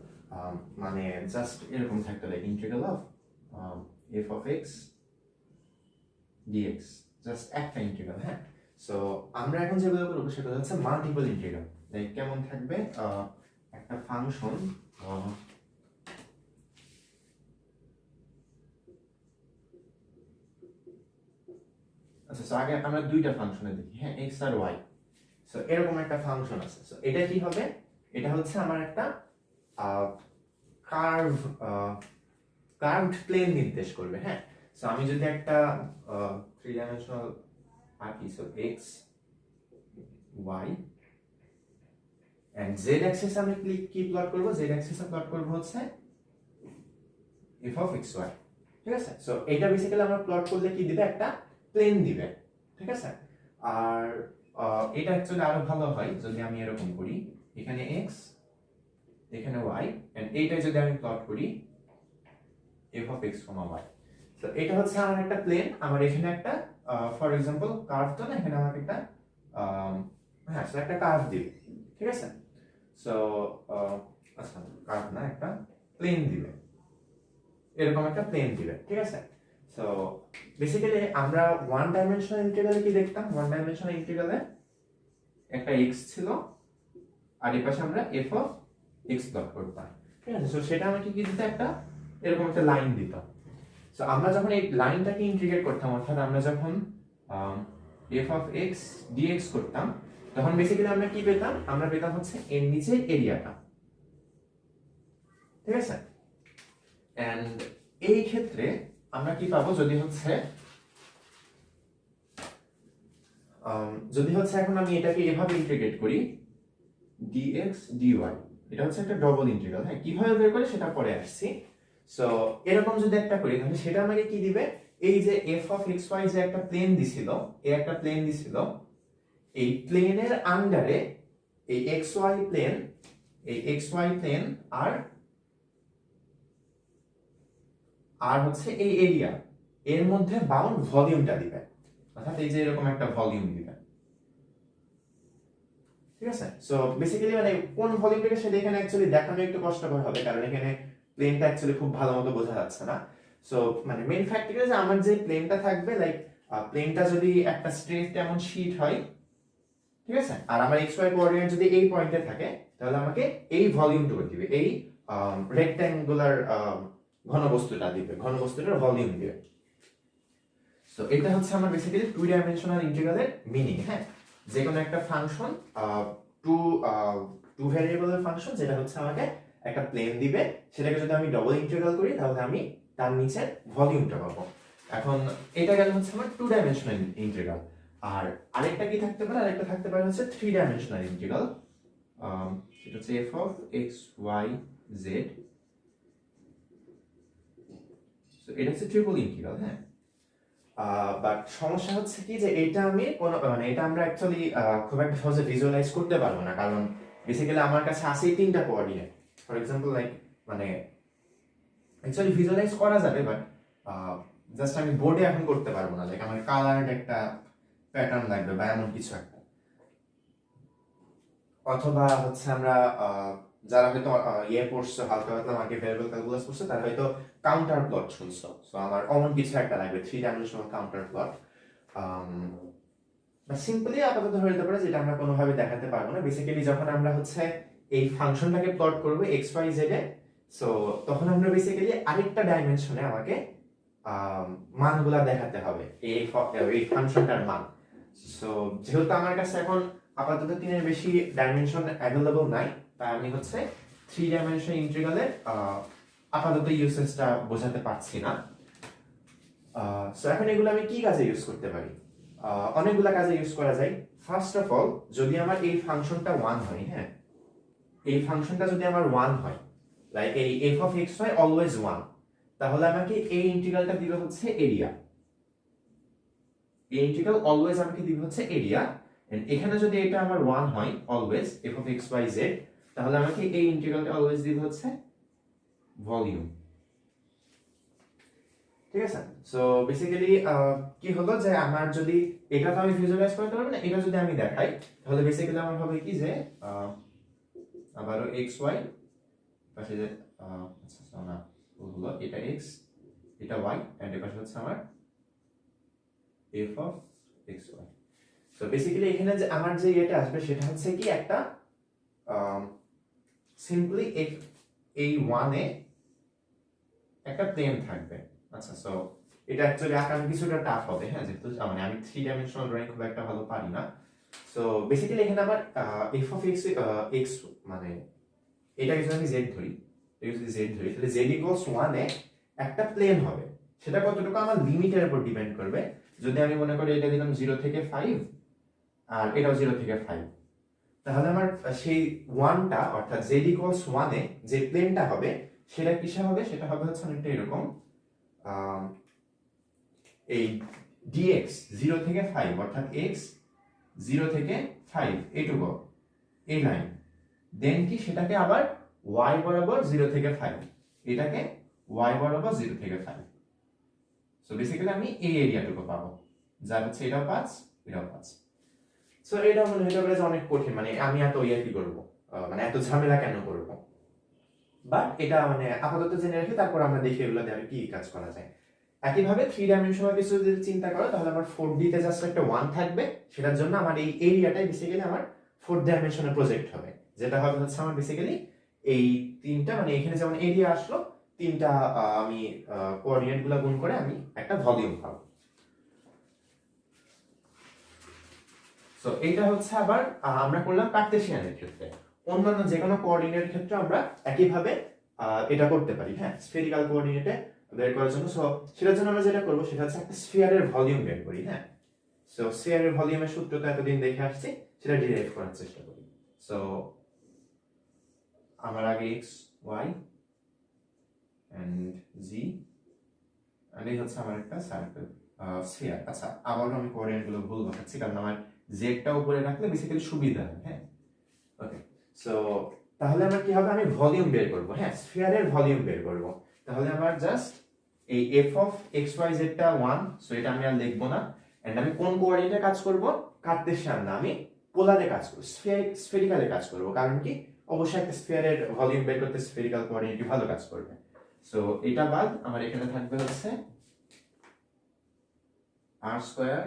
মানে জাস্ট এরকম থাকতে like integral of F of X DX, just একটা ইন্টিগ্রাল। হ্যাঁ, সো আমরা এখন যেগুলো করবো সেগুলো হচ্ছে মাল্টিপল ইন্টিগ্রাল। লাইক কেমন থাকবে, একটা ফাংশন, আচ্ছা সো আগে আমরা দুইটা ফাংশনে দেখি, হ্যাঁ, এক্স আর ওয়াই। সো এরকম একটা ফাংশন আছে। সো এটা কি হবে, এটা হচ্ছে আমার একটা কার্ভড প্লেন নির্দেশ করবে। হ্যাঁ, সো আমি যদি একটা থ্রি ডাইমেনশনাল আঁকি, so X Y and Z axis আমি কি প্লট করব, জেড অ্যাক্সিসে প্লট করব হচ্ছে এফ অফ এক্স ওয়াই। ঠিক আছে, সো এটা বেসিক্যালি আমরা প্লট করলে কি দিবে, একটা প্লেন দিবে। ঠিক আছে, আর এটা অ্যাকচুয়ালি আরো ভালো হয় যদি আমি এরকম করি, এখানে এক্স এখানে ওয়াই এন্ড এইটা যদি আমি প্লট করি F of X comma Y. তো এটা হচ্ছে আমার একটা প্লেন, আমার এখানে একটা ফর এক্সাম্পল কার্ভ, তো না এখানে আমাকে একটা হ্যাঁ সো একটা কার্ভ দিবে। ঠিক আছে, সো আচ্ছা কার্ভ না, একটা প্লেন দিবে, এরকম একটা প্লেন দিবে। ঠিক আছে, সো বেসিক্যালি আমরা ওয়ান ডাইমেনশনাল ইন্টিগ্রালে কি দেখতাম, ওয়ান ডাইমেনশনাল ইন্টিগ্রালে একটা এক্স ছিল আর এই পাশে আমরা এফ অফ এক্স প্লট করতাম। ঠিক আছে, সো সেটা আমাকে কি দিত, একটা এরকম একটা লাইন দিত। সো আমরা যখন এই লাইনটাকে ইন্টিগ্রেট করতাম, অর্থাৎ আমরা যখন এফ অফ এক্স ডিএক্স করতাম, তখন বেসিক্যালি আমরা কি পেতাম, আমরা পেতাম হচ্ছে এর নিচে এরিয়াটা। ঠিক আছে, এন্ড এই ক্ষেত্রে আমরা কি পাবো, যদি হচ্ছে এখন আমি এটাকে এভাবে ইন্টিগ্রেট করি dx dy, এটা হচ্ছে একটা ডবল ইন্টিগ্রাল। হ্যাঁ, কিভাবে বের করে সেটা পরে আসছি। সো এরকম যদি একটা করি তাহলে সেটা আমাকে কি দিবে, এই যে f অফ xy যে একটা প্লেন দিছিল, এই প্লেনের আন্ডারে এই xy প্লেন আর হচ্ছে এই এরিয়া এর মধ্যে বাউন্ড ভলিউমটা দিবে, অর্থাৎ এই যে এরকম একটা ভলিউম দিবে। ঠিক আছে, সো বেসিক্যালি মানে কোন ভলিউমটাকে সেটা এখানে অ্যাকচুয়ালি দেখানো একটু কষ্টকর হবে, কারণ এখানে প্লেনটা অ্যাকচুয়ালি খুব ভালো মতো বোঝা যাচ্ছে না। সো মানে মেইন ফ্যাক্ট কি যে আমার যে প্লেনটা থাকবে, লাইক প্লেনটা যদি একটা স্ট্রেট এমন শীট হয়, ঠিক আছে, আর আমার এক্স ওয়াই কোঅর্ডিনেট যদি এই পয়েন্টে থাকে, তাহলে আমাকে এই ভলিউমটুকু দিবে, এই রেক্ট্যাঙ্গুলার ঘনবস্তুটার ভলিউম দিবে। সো এটা হচ্ছে আমার বেসিক্যালি টু ডাইমেনশনাল ইন্টিগ্রালের মিনিং। হ্যাঁ, যে কোনো একটা ফাংশন, টু ভ্যারিয়েবলের ফাংশন, যেটা হচ্ছে আমাকে একটা প্লেন দিবে, সেটাকে যদি আমি ডবল ইন্টিগ্রাল করি তাহলে আমি তার নিচের ভলিউমটা পাবো। এখন এটা গেল হচ্ছে আমার টু ডাইমেনশনাল ইন্টিগ্রাল। আর আরেকটা কি থাকতে পারে, আরেকটা থাকতে পারে হচ্ছে থ্রি ডাইমেনশনাল ইন্টিগ্রাল, সেটা হচ্ছে F of X Y Z. So এটা হচ্ছে ট্রিপল ইন্টিগ্রাল। হ্যাঁ, বাট সমস্যা হচ্ছে কি যে এটা আমি মানে এটা আমরা অ্যাকচুয়ালি খুব একটা সহজে ভিজুয়ালাইজ করতে পারবো না, কারণ বেসিক্যালি আমার কাছে আছে তিনটা কোঅর্ডিনেট। ফর এক্সাম্পল লাইক মানে অ্যাকচুয়ালি ভিজুয়ালাইজ করা যাবে, বাট জাস্ট আমি বোর্ডে এখন করতে পারবো না, লাইক আমার কালার্ড একটা প্যাটার্ন লাগবে বা এমন কিছু একটা। অথবা হচ্ছে আমরা যারা হয়তো ইয়ে পড়ছো হালকা পাতলা মার্কেট ভ্যারিয়েবল ক্যালকুলাস পড়ছো তারা হয়তো কাউন্টার প্লট শুনছো। সো আমার অমন কিছু একটা লাগবে 3 ডাইমেনশনাল কাউন্টার প্লট। বা সিম্পলি আপাতত ধরে নিতে পারে যেটা আমরা কোনোভাবে দেখাতে পারবো না। বেসিক্যালি যখন আমরা হচ্ছে এই ফাংশনটাকে প্লট করব এক্স ওয়াই জেড এ, সো তখন আমরা বেসিক্যালি আরেকটা ডাইমেনশনে আমাকে মানগুলা দেখাতে হবে এই ফাংশনটার মান। সো যেহেতু আমার কাছে এখন আপাতত 3-এর বেশি ডাইমেনশন অ্যাভেলেবল নাই, তাই আমি হচ্ছে 3 ডাইমেনশন ইন্টিগ্রালের আপাতত ইউসেজটা বোঝাতে পারছি না। সো এখন এগুলো আমি কি কাজে ইউজ করতে পারি? অনেকগুলা কাজে ইউজ করা যায়। ফার্স্ট অফ অল, যদি আমার এই ফাংশনটা 1 হয়, হ্যাঁ, এই ফাংশনটা যদি আমার 1 হয়, লাইক এই f of x y always 1, তাহলে আমাকে এই ইন্টিগ্রালটা দিবে হচ্ছে এরিয়া। এই ইন্টিগ্রাল অলওয়েজ আমাকে দিবে হচ্ছে এরিয়া। এন্ড এখানে যদি এটা আমার 1 হয় always f of x y z, তাহলে আমাকে এই ইন্টিগ্রালটা অলওয়েজ দিবে হচ্ছে ভলিউম। ঠিক আছে? সো বেসিক্যালি কি হলো যে আমার যদি এটা তো আমি ভিজুয়ালাইজ করতে পারবো না, এটা যদি আমি দেখাই তাহলে বেসিক্যালি আমার হবে কি যে আবারও xy পাশে যে আচ্ছা না হলো এটা x, এটা y, এন্ড এর পাশে হচ্ছে আমার f of xy। So basically এখানে যে আমার যে এটা আসবে সেটা হচ্ছে কি একটা সিম্পলি এই 1 এ একটা প্লেন থাকবে। আচ্ছা, সো এটা অ্যাকচুয়ালি আঁকানো কিছুটা টাফ হবে, হ্যাঁ, যেহেতু মানে আমি 3 ডাইমেনশনাল ড্রয়িং খুব একটা ভালো পারি না। সো বেসিক্যালি এখানে আমার f of x x মানে এটাকে যদি আমি z ধরি, এটা যদি z ধরি তাহলে z ইকুয়ালস 1 এ একটা প্লেন হবে। সেটা কতটুকু আমার লিমিটের উপর ডিপেন্ড করবে। যদি আমি মনে করি এটা দিলাম 0 থেকে 5 আর এটাও 0 থেকে 5, তাহলে আমার সেই 1টা অর্থাৎ z ইকুয়ালস 1 এ যে প্লেনটা হবে সেটা কিসে হবে? সেটা হবে হচ্ছে অনেকটা এরকম, এই dx 0 থেকে 5 অর্থাৎ x 0 থেকে 5 এইটুকু এই লাইন, দেন কি সেটাকে আবার y বরাবর 0 থেকে 5, এটাকে y বরাবর 0 থেকে 5। সো বেসিক্যালি আমি এই এরিয়াটুকু পাবো, যা হচ্ছে এটাও 5 এটাও 5। সো এটা মনে হতে পারে যে অনেক কঠিন, মানে আমি এত কি করব, মানে এত ঝামেলা কেন করব, বাট এটা মানে আপাতত জেনে রাখি, তারপর আমরা দেখি এগুলো দিয়ে আর কি কাজ করা যায়। একইভাবে 3 ডাইমেনশনাল কিছু যদি চিন্তা করো তাহলে আমার 4D তে জাস্ট একটা 1 থাকবে, সেটার জন্য আমার এই এরিয়াটাই বেসিক্যালি আমার 4 ডাইমেনশনে প্রজেক্ট হবে, যেটা হবে হচ্ছে আমার বেসিক্যালি এই তিনটা, মানে এখানে যেমন এরিয়া আসলো তিনটা আমি কোঅর্ডিনেট গুলো গুণ করে আমি একটা ভলিউম পাবো। সো এইটা হচ্ছে আবার আমরা করলাম কার্টেসিয়ানের ক্ষেত্রে। অন্যান্য যে কোনো কোঅর্ডিনেটের ক্ষেত্রে আমরা একইভাবে এটা করতে পারি, হ্যাঁ, স্ফেরিক্যাল কোঅর্ডিনেটে বের করার জন্য। সো সেটার জন্য আমরা যেটা করব সেটা হচ্ছে একটা স্ফিয়ারের ভলিউম বের করি, হ্যাঁ। সো স্ফিয়ারের ভলিউমের সূত্র তো এতদিন দেখে আসছি, সেটা ডিরাইভ করার চেষ্টা করি। সো আমার আগে x y এন্ড z আর এই হচ্ছে আমার একটা সার্কেল স্ফিয়ার। আচ্ছা, আবারও আমি কোঅর্ডিনেট গুলো ভুল দেখাচ্ছি কারণ আমার জেডটা উপরে রাখলে বেসিক্যালি সুবিধা হয়, হ্যাঁ। ওকে, সো তাহলে আমার কি হবে? আমি ভলিউম বের করব, হ্যাঁ, স্ফিয়ারের ভলিউম বের করব। তাহলে আমার জাস্ট এই f of x y z টা 1, সো এটা আমি আর লিখব না। এন্ড আমি কোন কোঅর্ডিনেটে কাজ করব? কার্টেসিয়ান না, আমি পোলারে কাজ করব, স্ফেরিক্যালে কাজ করব। কারণ কি? অবশ্যই একটা স্ফিয়ারের ভলিউম বের করতে স্ফেরিক্যাল কোঅর্ডিনেটই ভালো কাজ করবে। সো এটা বাদ আমার এখানে থাকবে হচ্ছে r square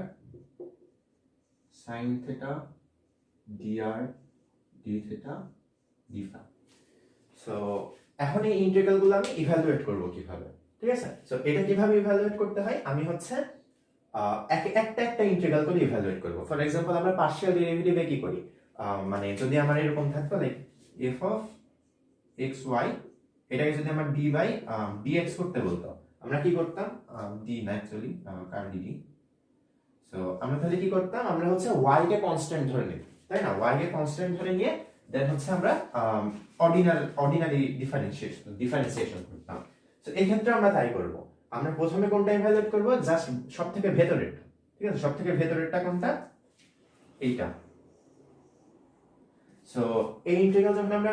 sin theta dr d theta d phi। So এখন এই ইন্টিগ্রাল গুলো আমি ইভালুয়েট করব কিভাবে? ঠিক আছে, সো এটা কিভাবে ইভালুয়েট করতে হয়? আমি হচ্ছে একটা ইন্টিগ্রাল করে ইভালুয়েট করব। ফর এক্সাম্পল আমরা পার্শিয়াল ডেরিভেটিভে কি করি, মানে যদি আমার এরকম থাকতো like f of x y, এটাকে যদি আমার d বাই dx করতে বলতো, আমরা কি করতাম? d না অ্যাকচুয়ালি কার dt। সো আমরা তাহলে কি করতাম? আমরা হচ্ছে y কে কনস্ট্যান্ট ধরে নিতাম, তাই না? y কে কনস্ট্যান্ট ধরে নিয়ে দেন হচ্ছে আমরা অর্ডিনারি ডিফারেন্সিয়েশন করতাম। সো এই ক্ষেত্রে আমরা তাই করব। আমরা প্রথমে কোনটা ইভালুয়েট করব? জাস্ট সবথেকে ভেতরেরটা, ঠিক আছে? সবথেকে ভেতরেরটা কোনটা? এইটা। সো এই ইন্টিগ্রাল যখন আমরা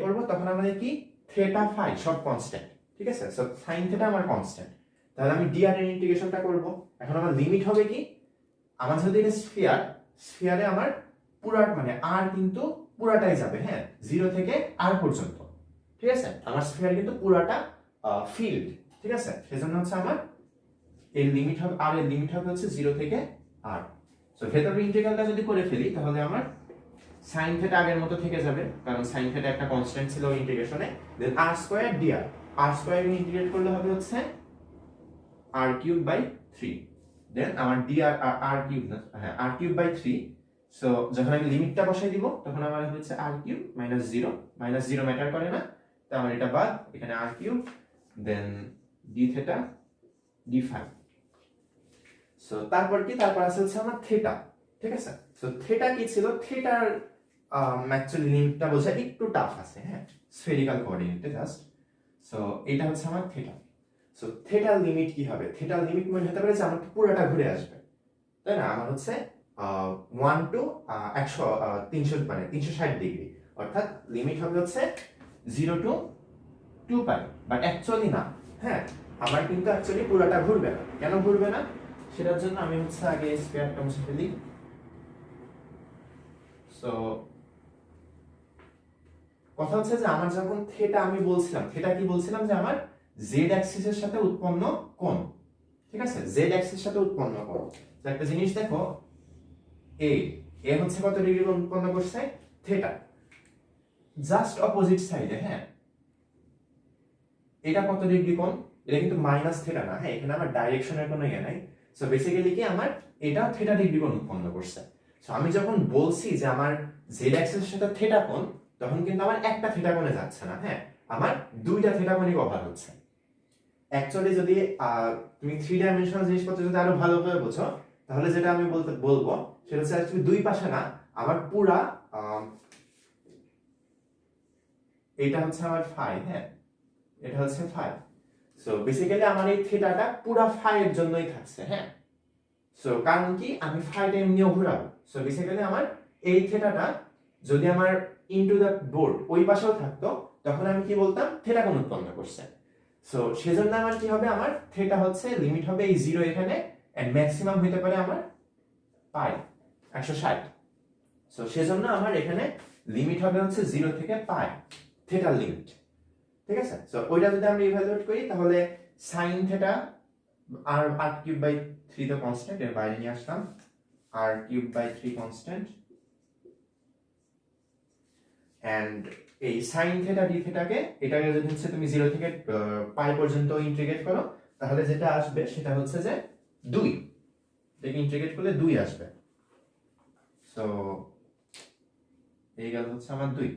করব তখন আমাদের কি থিটা ফাই সব কনস্ট্যান্ট, ঠিক আছে? সো sin থিটা আমার কনস্ট্যান্ট, তাহলে আমি dr এর ইন্টিগ্রেশনটা করব। এখন আমার লিমিট হবে কি? আমার যদি এটা স্ফিয়ারে আমার পুরো মানে r কিন্তু পুরাটাই যাবে, হ্যাঁ, 0 থেকে r পর্যন্ত, ঠিক আছে। আমার স্ফিয়ার কিন্তু পুরাটা ফিল্ড, ঠিক আছে। সেজন্য হচ্ছে আমার এর লিমিট হবে, r এর লিমিট হবে হচ্ছে 0 থেকে r। সো ভেতরের ইন্টিগ্রালটা যদি করে ফেলি তাহলে আমার sin থিটা আগের মতো থেকে যাবে, কারণ sin থিটা একটা কনস্ট্যান্ট ছিল ইন্টিগ্রেশনে। দেন r square dr, r square integrate করলে হবে হচ্ছে r কিউব বাই 3। দেন আমার dr r কিউব না, হ্যাঁ, r কিউব বাই 3। সো যখন আমি লিমিটটা বসাই দিব তখন আমার হচ্ছে r cube minus 0, minus 0 matter করে না, তো আমার এটা বাদ, এখানে r cube, then d theta d phi. So তারপর কি, তারপর আছে হচ্ছে আমার থিটা, ঠিক আছে। সো থিটা কি ছিল, থিটার অ্যাকচুয়ালি লিমিটটা বোঝা একটু টাফ আছে, হ্যাঁ, স্ফেরিক্যাল কোঅর্ডিনেটে জাস্ট। সো এটা হচ্ছে আমার থিটা। সো থিটার লিমিট কি হবে, থিটার লিমিট মনে হতে পারে যে আমার পুরোটা ঘুরে আসবে, তাই না। আমার হচ্ছে 1 টু 100 300 মানে 360 ডিগ্রি, অর্থাৎ লিমিট হবে হচ্ছে 0 টু 2 পাই, বাট অ্যাকচুয়ালি না, হ্যাঁ, আমার কিন্তু অ্যাকচুয়ালি পুরোটা ঘুরবে না। কেন ঘুরবে না, সেটার জন্য আমি হচ্ছে আগে স্ফিয়ারটা মুছে ফেলি। সো কথা হচ্ছে যে আমার যখন থিটা আমি বলছিলাম, থিটা কি বলছিলাম যে আমার জেড অ্যাক্সিসের সাথে উৎপন্ন কোণ, ঠিক আছে, জেড অ্যাক্সিসের সাথে উৎপন্ন কোণ। তো একটা জিনিস দেখো, এ এ হচ্ছে কত ডিগ্রি কোণ উৎপন্ন করছে, থিটা, জাস্ট অপোজিট সাইডে, হ্যাঁ, এটা কত ডিগ্রি কোণ, এটা কিন্তু মাইনাস থিটা না, হ্যাঁ, এখানে আমার ডাইরেকশনের কোনো ইয়ে নাই। সো বেসিক্যালি কি আমার এটা থিটা ডিগ্রি কোণ উৎপন্ন করছে। সো আমি যখন বলছি যে আমার জেড অ্যাক্সিসের সাথে থিটা কোণ, তখন কিন্তু আমার একটা থিটা কোণে যাচ্ছে না, হ্যাঁ, আমার দুইটা থিটা কোণই কভার হচ্ছে। অ্যাকচুয়ালি যদি তুমি 3 ডাইমেনশনাল জিনিসপত্র যদি আরো ভালোভাবে বোঝো, তাহলে যেটা আমি বলবো সেটা হচ্ছে অ্যাকচুয়ালি দুই পাশে না, আমার পুরা এটা হচ্ছে আমার ফাই, হ্যাঁ, এটা হচ্ছে ফাই। সো বেসিক্যালি আমার এই থিটাটা পুরা ফাই এর জন্যই থাকছে, হ্যাঁ। সো কারণ কি, আমি ফাইটা এমনিও ঘোরাবো। সো বেসিক্যালি আমার এই থিটাটা যদি আমার ইনটু দ্য বোর্ড ওই পাশেও থাকতো, তখন আমি কি বলতাম, থিটা কোণ উৎপন্ন করছে। সো সেজন্য আমার কি হবে, আমার থিটা হচ্ছে লিমিট হবে এই 0 এখানে, এন্ড ম্যাক্সিমাম হতে পারে আমার পাই 160। সো সেজন্য আমার এখানে লিমিট হবে হচ্ছে 0 থেকে পাই, থিটার লিমিট, ঠিক আছে। সো ওইটা যদি আমরা ইভালুয়েট করি তাহলে sin theta r cube by 3 তো কনস্ট্যান্ট, এর বাইরে নিয়ে আসলাম, r cube by 3 constant, and এই sin থিটা d থিটাকে, এটাকে যদি হচ্ছে তুমি 0 থেকে পাই পর্যন্ত ইন্টিগ্রেট করো, তাহলে যেটা আসবে সেটা হচ্ছে যে 2, এটাকে ইন্টিগ্রেট করলে 2 আসবে। সো এই গেল হচ্ছে আমার 2,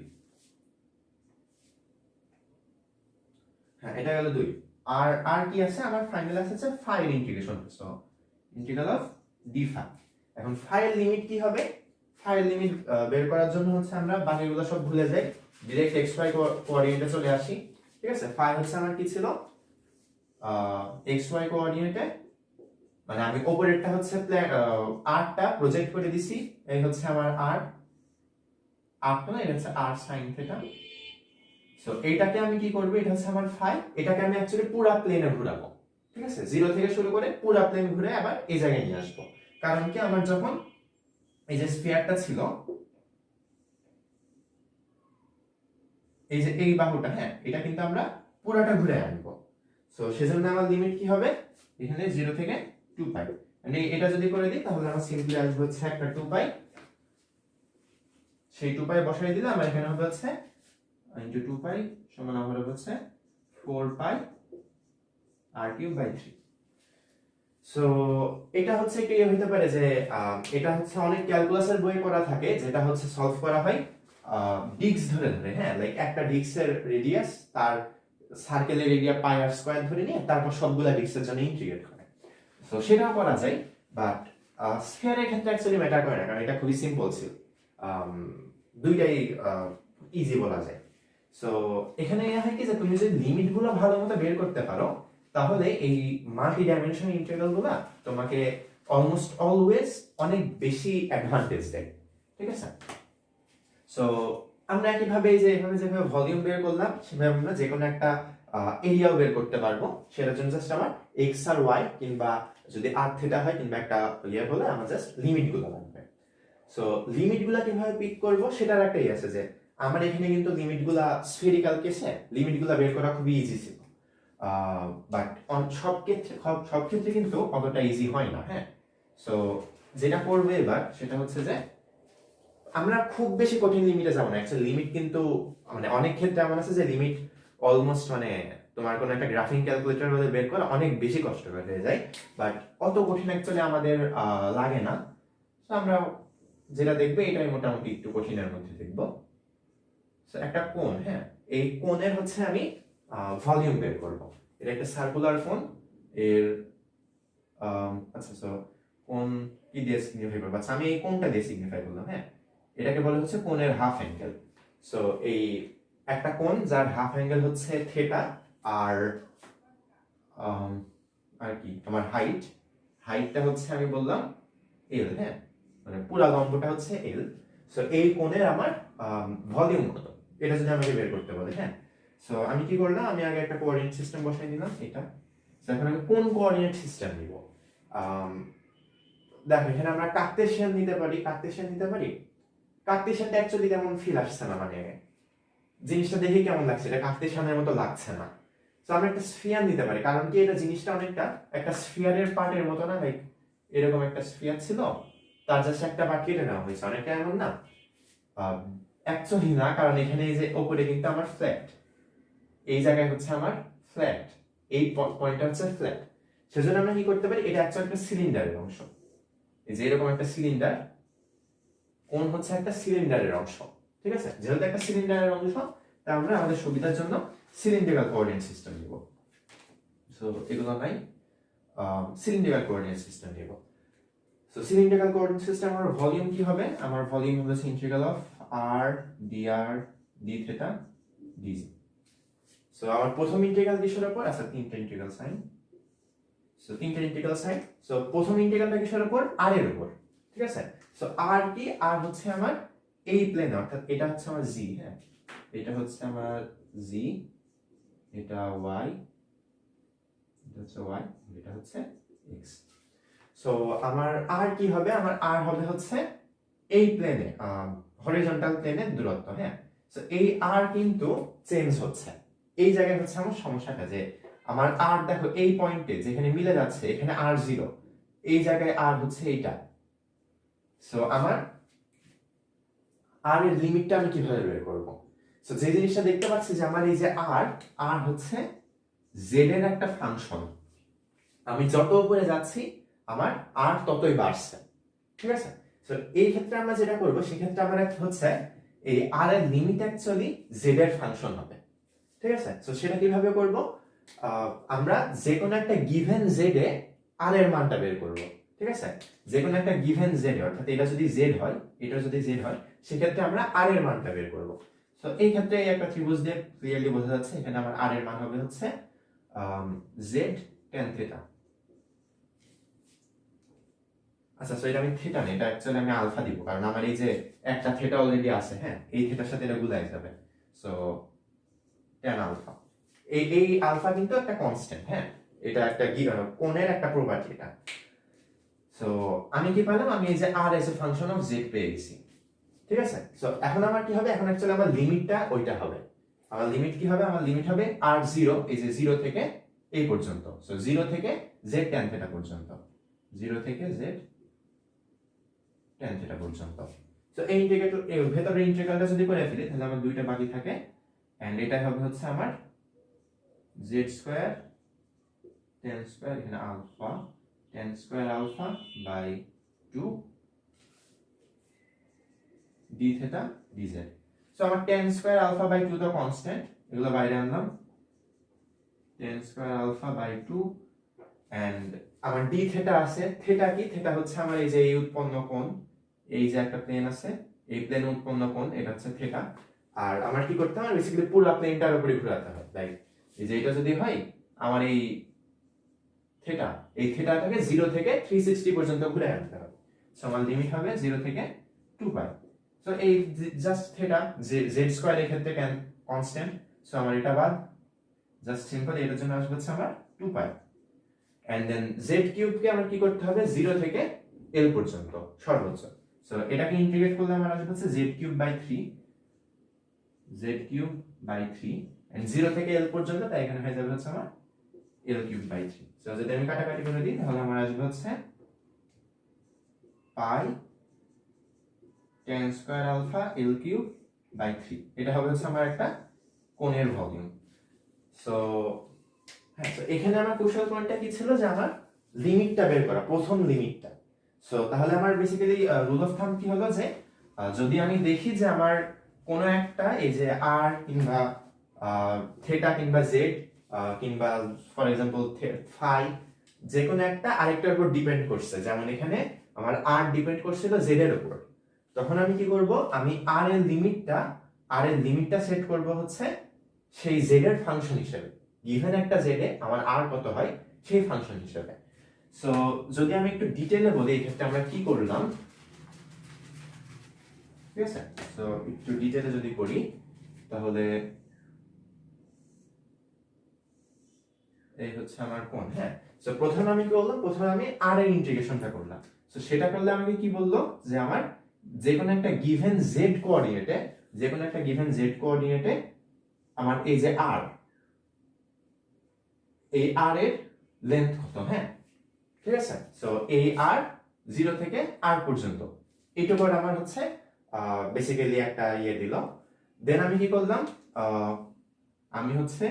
হ্যাঁ, এটা গেল 2। আর আর কি আছে, আমার ফাইনাল আছে হচ্ছে ফাই এর integration. So integral of D phi. এখন ফাই এর লিমিট কি হবে, ফাই এর লিমিট বের করার জন্য হচ্ছে আমরা বাকিগুলো সব ভুলে যাই, ডাইরেক্ট এক্স ওয়াই কোঅর্ডিনেটে চলে আসি, ঠিক আছে। ফাই হচ্ছে আমার কি ছিল, এক্স ওয়াই কোঅর্ডিনেটে, মানে আমি উপরেরটা হচ্ছে আরটা প্রজেক্ট করে দিছি, এই হচ্ছে আমার আর, আরটা না, এটা হচ্ছে আর sin থিটা। সো এইটাকে আমি কি করব, এটা হচ্ছে আমার ফাই, এটাকে আমি অ্যাকচুয়ালি পুরো প্লেনে ঘোরাবো, ঠিক আছে, 0 থেকে শুরু করে পুরো প্লেন ঘুরে আবার এই জায়গায় নিয়ে আসবো। কারণ কি, আমার যখন এই যে স্ফিয়ারটা ছিল, এই যে এই বাহুটা, হ্যাঁ, এটা কিন্তু আমরা পুরোটা ঘুরে আনবো। সো সেজন্য আমার লিমিট কি হবে, এখানে 0 থেকে 2 পাই, মানে এটা যদি করে দিই তাহলে আমার সিম্পলি আসবে হচ্ছে একটা 2 পাই, সেই 2 পাই বসাই দিলে আমার এখানে হবে হচ্ছে ইনটু 2 পাই সমান আমার হচ্ছে 4 পাই r কিউব বাই 3। সো এটা হচ্ছে একটু হতে পারে যে এটা হচ্ছে অনেক ক্যালকুলাসের বইয়ে করা থাকে, যেটা হচ্ছে সলভ করা হয় ডিস্ক ধরে ধরে, হ্যাঁ, লাইক একটা ডিস্কের রেডিয়াস, তার সার্কেলের এরিয়া পাই আর স্কয়ার ধরে নিয়ে তারপর সবগুলা ডিস্কের জন্য ইন্টিগ্রেট করে। সো সেটাও করা যায়, বাট স্ফিয়ারের ক্ষেত্রে অ্যাকচুয়ালি ম্যাটার করে না, কারণ এটা খুবই সিম্পল ছিল, দুইটাই ইজি বলা যায়। সো এখানে হয় কি যে তুমি যদি লিমিটগুলো ভালো মতো বের করতে পারো, তাহলে এই মাল্টি ডাইমেনশনাল ইন্টিগ্রালগুলো তোমাকে অলমোস্ট অলওয়েজ অনেক বেশি অ্যাডভান্টেজ দেয়, ঠিক আছে। সো আমরা একইভাবে যে এভাবে যেভাবে ভলিউম বের করলাম, সেভাবে আমরা যে কোনো একটা এরিয়াও বের করতে পারবো। সেটার জন্য জাস্ট আমার এক্স আর ওয়াই, কিংবা যদি আর থিটা হয়, কিংবা একটা ইয়ে হলে আমার জাস্ট লিমিটগুলো লাগবে। সো লিমিটগুলা কিভাবে পিক করব সেটার একটাই আছে যে আমার এখানে কিন্তু লিমিটগুলা স্ফেরিক্যাল কেসে লিমিটগুলা বের করা খুবই ইজি ছিল, বাট সব ক্ষেত্রে কিন্তু অতটা ইজি হয় না। হ্যাঁ, সো যেটা করবে এবার সেটা হচ্ছে যে আমরা খুব বেশি কঠিন লিমিটে যাবো না। অ্যাকচুয়ালি লিমিট কিন্তু মানে অনেক ক্ষেত্রে এমন আছে যে লিমিট অলমোস্ট মানে তোমার কোনো একটা গ্রাফিং ক্যালকুলেটর বলে বের করা অনেক বেশি কষ্টকর হয়ে যায়, বাট অত কঠিন অ্যাকচুয়ালি আমাদের লাগে না। তো আমরা যেটা দেখবে এটাই মোটামুটি একটু কঠিনের মধ্যে দেখবো। একটা কোণ, হ্যাঁ, এই কোণের হচ্ছে আমি ভলিউম বের করব। এটা একটা সার্কুলার কোণ, এর আচ্ছা সো কোণ কি দিয়ে সিগনিফাই করবো? আচ্ছা আমি এই কোণটা দিয়ে সিগনিফাই করলাম। হ্যাঁ, এটাকে বলা হচ্ছে কোণের হাফ অ্যাঙ্গেল। সো এই একটা কোণ যার হাফ অ্যাঙ্গেল হচ্ছে থিটা, আর আর কি আমার হাইটটা হচ্ছে আমি বললাম এল। হ্যাঁ, মানে পুরা লম্বটা হচ্ছে এল। সো এই কোণের আমার ভলিউম কত এটা যদি আমাকে বের করতে বলে। হ্যাঁ, সো আমি কি করলাম, আমি আগে একটা কোঅর্ডিনেট সিস্টেম বসাই দিলাম এটা। সো এখন আমি কোন কোঅর্ডিনেট সিস্টেম নিব? দেখো এখানে আমরা কার্টেসিয়ান নিতে পারি। কার্টেসিয়ানটা অ্যাকচুয়ালি তেমন ফিল আসছে না, মানে জিনিসটা দেখে কেমন লাগছে, এটা কার্টেসিয়ানের মতো লাগছে না। সো আমরা একটা স্ফিয়ার নিতে পারি, কারণ কি এটা জিনিসটা অনেকটা একটা স্ফিয়ারের পার্টের মতো না, লাইক এরকম একটা স্ফিয়ার ছিল, তার জাস্ট একটা পার্ট কেটে নেওয়া হয়েছে, অনেকটা এমন না? অ্যাকচুয়ালি না, কারণ এখানে এই যে উপরে কিন্তু আমার ফ্ল্যাট, এই জায়গায় হচ্ছে আমার ফ্ল্যাট, এই পয়েন্টটা হচ্ছে ফ্ল্যাট। সেজন্য আমরা কি করতে পারি, এটা অ্যাকচুয়ালি একটা সিলিন্ডারের অংশ। এই যে এরকম একটা সিলিন্ডার, কোণ হচ্ছে একটা সিলিন্ডারের অংশ। ঠিক আছে, যেহেতু একটা সিলিন্ডারের অংশ, তাই আমরা আমাদের সুবিধার জন্য সিলিন্ড্রিক্যাল কোঅর্ডিনেট সিস্টেম নিব। সো এগুলো নাই, সিলিন্ড্রিক্যাল কোঅর্ডিনেট সিস্টেম নিব। সো সিলিন্ড্রিক্যাল কোঅর্ডিনেট সিস্টেম আমার ভলিউম কি হবে? আমার ভলিউম হবে integral of r dr d theta dz। So আমার প্রথম ইন্টিগ্রাল কিসের উপর? আচ্ছা তিনটা ইন্টিগ্রাল সাইন। সো তিনটা ইন্টিগ্রাল সাইন। সো প্রথম ইন্টিগ্রালটা কিসের উপর? r এর উপর। ঠিক আছে, সো r কি? r হচ্ছে আমার এই প্লেন, অর্থাৎ এটা হচ্ছে আমার z। হ্যাঁ, এটা হচ্ছে আমার z, এটা y, এটা হচ্ছে y, এটা হচ্ছে x। সো আমার r কি হবে? আমার r হবে হচ্ছে এই প্লেনে হরিজন্টাল প্লেনের দূরত্ব। হ্যাঁ, সো এই r কিন্তু চেঞ্জ হচ্ছে। এই জায়গায় হচ্ছে আমার সমস্যাটা যে আমার r দেখো এই পয়েন্টে যেখানে মিলে যাচ্ছে এখানে r0, এই জায়গায় r হচ্ছে এইটা। সো আমার r এর লিমিটটা আমি কিভাবে বের করব? সো যে জিনিসটা দেখতে পাচ্ছি যে আমার এই যে r হচ্ছে z এর একটা ফাংশন। আমি যত উপরে যাচ্ছি আমার r ততই বাড়ছে। ঠিক আছে, সো এই ক্ষেত্রে আমরা যেটা করব সেক্ষেত্রে আমরা হচ্ছে এই r এর লিমিট অ্যাকচুয়ালি z এর ফাংশন হবে। ঠিক আছে, সো সেটা কিভাবে করব? আমরা যে কোনো একটা গিভেন z এ r এর মানটা বের করব। ঠিক আছে, যে কোনো একটা গিভেন z এ, অর্থাৎ এটা যদি z হয়, এটা যদি z হয়, সেক্ষেত্রে আমরা r এর মানটা বের করব। সো এই ক্ষেত্রে একটা ত্রিভুজ দিয়ে ক্লিয়ারলি বোঝা যাচ্ছে এখানে আমার r এর মান হবে হচ্ছে z tan থিটা। আচ্ছা, সো এটা আমি থিটা নেই, এটা অ্যাকচুয়ালি আমি আলফা দিব, কারণ আমার এই যে একটা থিটা অলরেডি আছে। হ্যাঁ, এই থিটার সাথে এটা গুলাই যাবে। সো tan আলফা, এই আলফা কিন্তু একটা কনস্ট্যান্ট। হ্যাঁ, এটা একটা কোণের একটা প্রপার্টি এটা। সো আমি কি পেলাম? আমি এই যে r S A function of z পেয়ে গেছি। ঠিক আছে, সো এখন আমার কি হবে? এখন অ্যাকচুয়ালি আমার লিমিটটা ওইটা হবে। আমার লিমিট কি হবে? আমার লিমিট হবে r0, এই যে 0 থেকে এই পর্যন্ত। সো 0 থেকে z tan থিটা পর্যন্ত, 0 থেকে z tan থিটা পর্যন্ত। সো এই ইন্টিগ্রেটর এর ভেতরের ইন্টিগ্রালটা যদি করে ফেলি তাহলে আমার দুইটা বাকি থাকে, এন্ড এটা হবে হচ্ছে আমার z স্কয়ার tan স্কয়ার, এখানে alpha tan square alpha by 2 d theta dz। So আমার tan স্কয়ার আলফা বাই 2 তো কনস্ট্যান্ট, এগুলো বাইরে আনলাম, tan square alpha by 2, and আমার d থিটা আছে। থিটা কি? থিটা হচ্ছে আমার এই যে এই উৎপন্ন কোণ, এই যে একটা প্লেন আছে, এই প্লেন উৎপন্ন কোণ, এটা হচ্ছে থিটা। আর আমার কি করতে হবে? বেসিক্যালি পুরো প্লেনটার উপরে ঘোরাতে হবে। লাইক এই যে এটা যদি হয় আমার এই থিটাটাকে 0 থেকে 360 পর্যন্ত ঘুরে আনতে হবে। সো আমার লিমিট হবে 0 থেকে 2 পাই। সো এই জাস্ট থিটা z স্কয়ার এর ক্ষেত্রে কনস্ট্যান্ট, সো আমার এটা বাদ, জাস্ট সিম্পল এটার জন্য আসবে হচ্ছে আমার 2 পাই। এন্ড দেন z কিউব কে আমরা কি করতে হবে? 0 থেকে l পর্যন্ত সর্বোচ্চ। সো এটাকে ইন্টিগ্রেট করলে আমার আসবে হচ্ছে z³/3 z³/3 এন্ড 0 থেকে l পর্যন্ত, তাই এখানে হয়ে যাবে হচ্ছে আমার l³/3। সো যদি আমি কাটাকাটি করে দিই তাহলে আমার আসবে হচ্ছে পাই tan স্কয়ার আলফা l³/3। এটা হবে হচ্ছে আমার একটা কোণের ভলিউম। সো হ্যাঁ, তো এখানে আমার কৌশল পয়েন্টটা কি ছিল, যে আমার লিমিটটা বের করা, প্রথম লিমিটটা। সো তাহলে আমার বেসিক্যালি রুল অফ থাম্ব কি হলো, যে যদি আমি দেখি যে আমার কোনো একটা এই যে আর কিংবা থেটা কিংবা জেড কিংবা ফর এক্সাম্পল ফাই, যে কোনো একটা আরেকটার উপর ডিপেন্ড করছে, যেমন এখানে আমার আর ডিপেন্ড করছিল জেড এর উপর, তখন আমি কি করব, আমি আর এর লিমিটটা সেট করব হচ্ছে সেই জেড এর ফাংশন হিসেবে, গিভেন একটা জেড এ আমার আর কত হয় সেই ফাংশন হিসেবে। সো যদি আমি একটু ডিটেইলে বলি এই ক্ষেত্রে আমরা কি করলাম, ঠিক আছে। সো একটু ডিটেইলে যদি করি তাহলে এই হচ্ছে আমার কোণ। হ্যাঁ, সো প্রথমে আমি কি করলাম, প্রথমে আমি আর এর ইন্টিগ্রেশনটা করলাম। সো সেটা করলে আমাকে কি বললো, যে আমার যে কোনো একটা গিভেন জেড কোঅর্ডিনেটে আমার এই যে আর, এই আর এর লেন্থ কত। হ্যাঁ, ঠিক আছে। সো এই আর 0 থেকে আর পর্যন্ত এইটুকু আমার হচ্ছে বেসিক্যালি একটা ইয়ে দিল। দেন আমি কি করলাম, আমি হচ্ছে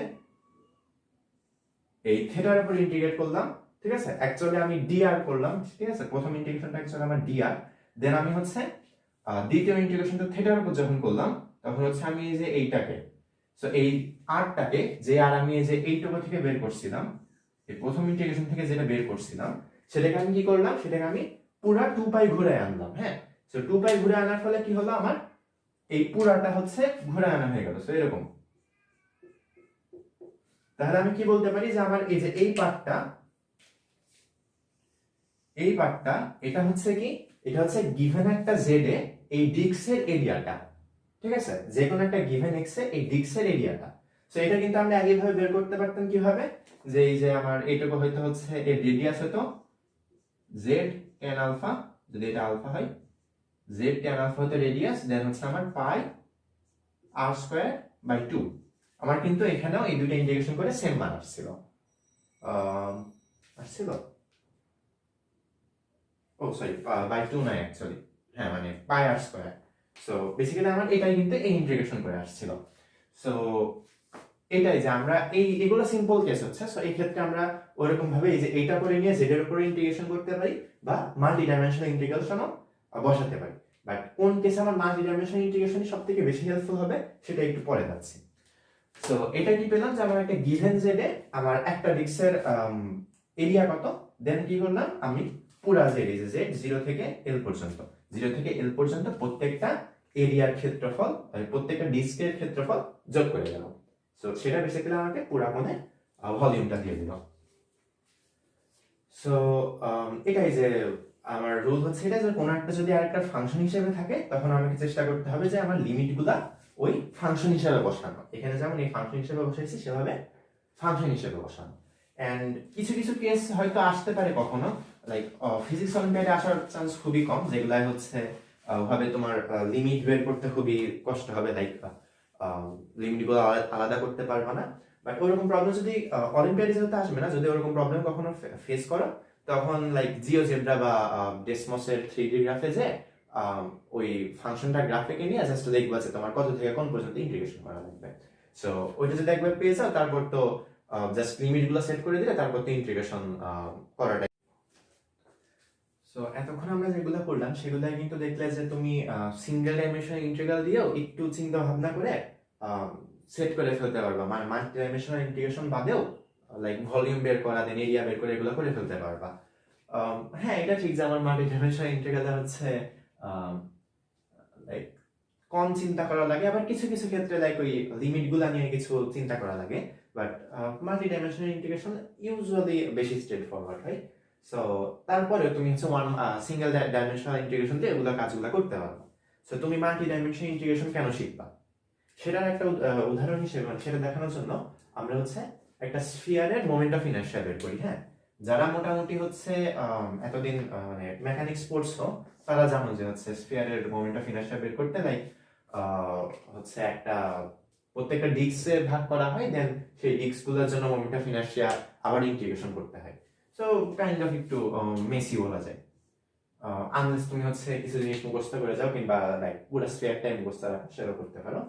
এই থিটার উপর ইন্টিগ্রেট করলাম, ঠিক আছে। অ্যাকচুয়ালি আমি ডিআর করলাম, ঠিক আছে। প্রথম ইন্টিগ্রেশনটা অ্যাকচুয়ালি আমার ডিআর, দেন আমি হচ্ছে দ্বিতীয় ইন্টিগ্রেশনটা থিটার উপর যখন করলাম তখন হচ্ছে আমি এই যে এইটাকে, সো এই আরটাকে, যে আর আমি এই যে এইটুকু থেকে বের করছিলাম, এই প্রথম ইন্টিগ্রেশন থেকে যেটা বের করছিলাম সেটাকে আমি কি করলাম, সেটাকে আমি পুরা 2π ঘুরে আনলাম। হ্যাঁ, সো 2π ঘুরে আনার ফলে কি হলো, আমার এই পুরাটা হচ্ছে ঘুরে আনা হয়ে গেল। সো এরকম, তাহলে আমি কি বলতে পারি, যে আমার এই যে এই পার্টটা এটা হচ্ছে কি, এটা হচ্ছে গিভেন একটা জেড এ এই ডিস্কের এরিয়াটা, ঠিক আছে। যে কোনো একটা গিভেন এক্স এ এই ডিস্কের এরিয়াটা। সো এটা কিন্তু আমরা আগে ভাবে বের করতে পারতাম কিভাবে, যে এই যে আমার এইটুকু হয়তো হচ্ছে এর রেডিয়াস হতো জেড tan আলফা, যদি এটা আলফা হয় জেড tan আলফা হতো রেডিয়াস, দেন হচ্ছে আমার পাই r²/2। আমার কিন্তু এখানেও এই দুটো ইন্টিগ্রেশন করে সেম মান আসছিল, ও সরি বাই 2 নাই অ্যাকচুয়ালি, হ্যাঁ মানে পাই r²। সো বেসিক্যালি আমার এটাই কিন্তু এই ইন্টিগ্রেশন করে আসছিল। সো এটাই যে আমরা এগুলো সিম্পল কেস হচ্ছে। সো এই ক্ষেত্রে আমরা ওরকম ভাবে এই যে এইটা করে নিয়ে জেড এর উপরে ইন্টিগ্রেশন করতে পারি, বা মাল্টি ডাইমেনশনাল ইন্টিগ্রেশনও বসাতে পারি। বাট কোন কেসে আমার মাল্টি ডাইমেনশনাল ইন্টিগ্রেশনই সবথেকে বেশি হেল্পফুল হবে সেটা একটু পরে যাচ্ছি। সো এটা কি পেলাম, যে আমার একটা গিভেন জেড এ আমার একটা ডিস্কের এরিয়া কত, দেন কি করলাম, আমি পুরা জেড, এই যে জেড 0 থেকে l পর্যন্ত প্রত্যেকটা এরিয়ার ক্ষেত্রফল, প্রত্যেকটা ডিস্কের ক্ষেত্রফল যোগ করে গেলাম। সো সেটা বেসিক্যালি আমাকে পুরা কোণে ভলিউমটা দিয়ে দিল। সো এটাই যে আমার রুল হচ্ছে এটা, যে কোনো একটা যদি আরেকটা ফাংশন হিসেবে থাকে তখন আমাকে চেষ্টা করতে হবে যে আমার লিমিটগুলা ওই ফাংশন হিসেবে বসানো। এখানে যেমন এই ফাংশন হিসেবে বসাইছি সেভাবে ফাংশন হিসেবে বসানো। এন্ড কিছু কিছু কেস হয়তো আসতে পারে কখনো, লাইক ফিজিক্স অলিম্পিয়াডে আসার চান্স খুবই কম, যেগুলাই হচ্ছে ওভাবে তোমার লিমিট বের করতে খুবই কষ্ট হবে, লাইক লিমিটগুলো আলাদা করতে পারবে না। বাট ওরকম প্রবলেম যদি অলিম্পিয়াডে যেহেতু আসবে না, যদি ওরকম প্রবলেম কখনো ফেস করো তখন লাইক জিওজেব্রা বা ডেসমসের 3D গ্রাফে যে ওই ফাংশনটা গ্রাফিকে নিয়ে জাস্ট দেখবা যে তোমার কত থেকে কোন পর্যন্ত ইন্টিগ্রেশন করা লাগবে। সো ওইটা যদি একবার পেয়ে যাও তারপর তো জাস্ট লিমিটগুলো সেট করে দিলে তারপর তো ইন্টিগ্রেশন করাটা। সো এতক্ষণ আমরা যেগুলো করলাম সেগুলাই কিন্তু দেখলে যে তুমি সিঙ্গেল ডাইমেনশনাল ইন্টিগ্রাল দিয়েও একটু চিন্তা ভাবনা করে সেট করে ফেলতে পারবা, মানে মাল্টি ডাইমেনশনাল ইন্টিগ্রেশন বাদেও লাইক ভলিউম বের করা, দেন এরিয়া বের করে এগুলো করে ফেলতে পারবা। হ্যাঁ, এটা ঠিক যে আমার মাল্টি ডাইমেনশনাল ইন্টিগ্রালে হচ্ছে লাইক কম চিন্তা করা লাগে, আবার কিছু কিছু ক্ষেত্রে লাইক ওই লিমিটগুলো নিয়ে কিছু চিন্তা করা লাগে। But multi dimensional integration usually বেশি স্ট্রেট ফরওয়ার্ড হয়। সো তারপরে তুমি হচ্ছে সিঙ্গেল ডাইমেনশনাল ইন্টিগ্রেশন দিয়ে এগুলো কাজগুলো করতে পারবে। সো তুমি মাল্টি ডাইমেনশনাল ইন্টিগ্রেশন কেন শিখবা সেটার একটা উদাহরণ হিসেবে, সেটা দেখানোর জন্য আমরা হচ্ছে একটা স্ফিয়ারের মোমেন্ট অফ ইনার্শিয়া বের করি। হ্যাঁ, যারা মোটামুটি হচ্ছে এতদিন মানে মেকানিক্স পড়ছো তারা জানো যে হচ্ছে স্ফিয়ারের মোমেন্ট অফ ইনার্শিয়া বের করতে লাইক হচ্ছে একটা প্রত্যেকটা ডিস্কে ভাগ করা হয়, দেন সেই ডিস্ক গুলোর জন্য মোমেন্ট অফ ইনার্শিয়া আবার ইন্টিগ্রেশন করতে হয়। সো কাইন্ড অফ একটু মেসি বলা যায়, আনলেস তুমি হচ্ছে কিছু জিনিস মুখস্থ করে যাও কিংবা লাইক পুরো স্ফিয়ারটাই মুখস্থ রাখা সেটা করতে পারো।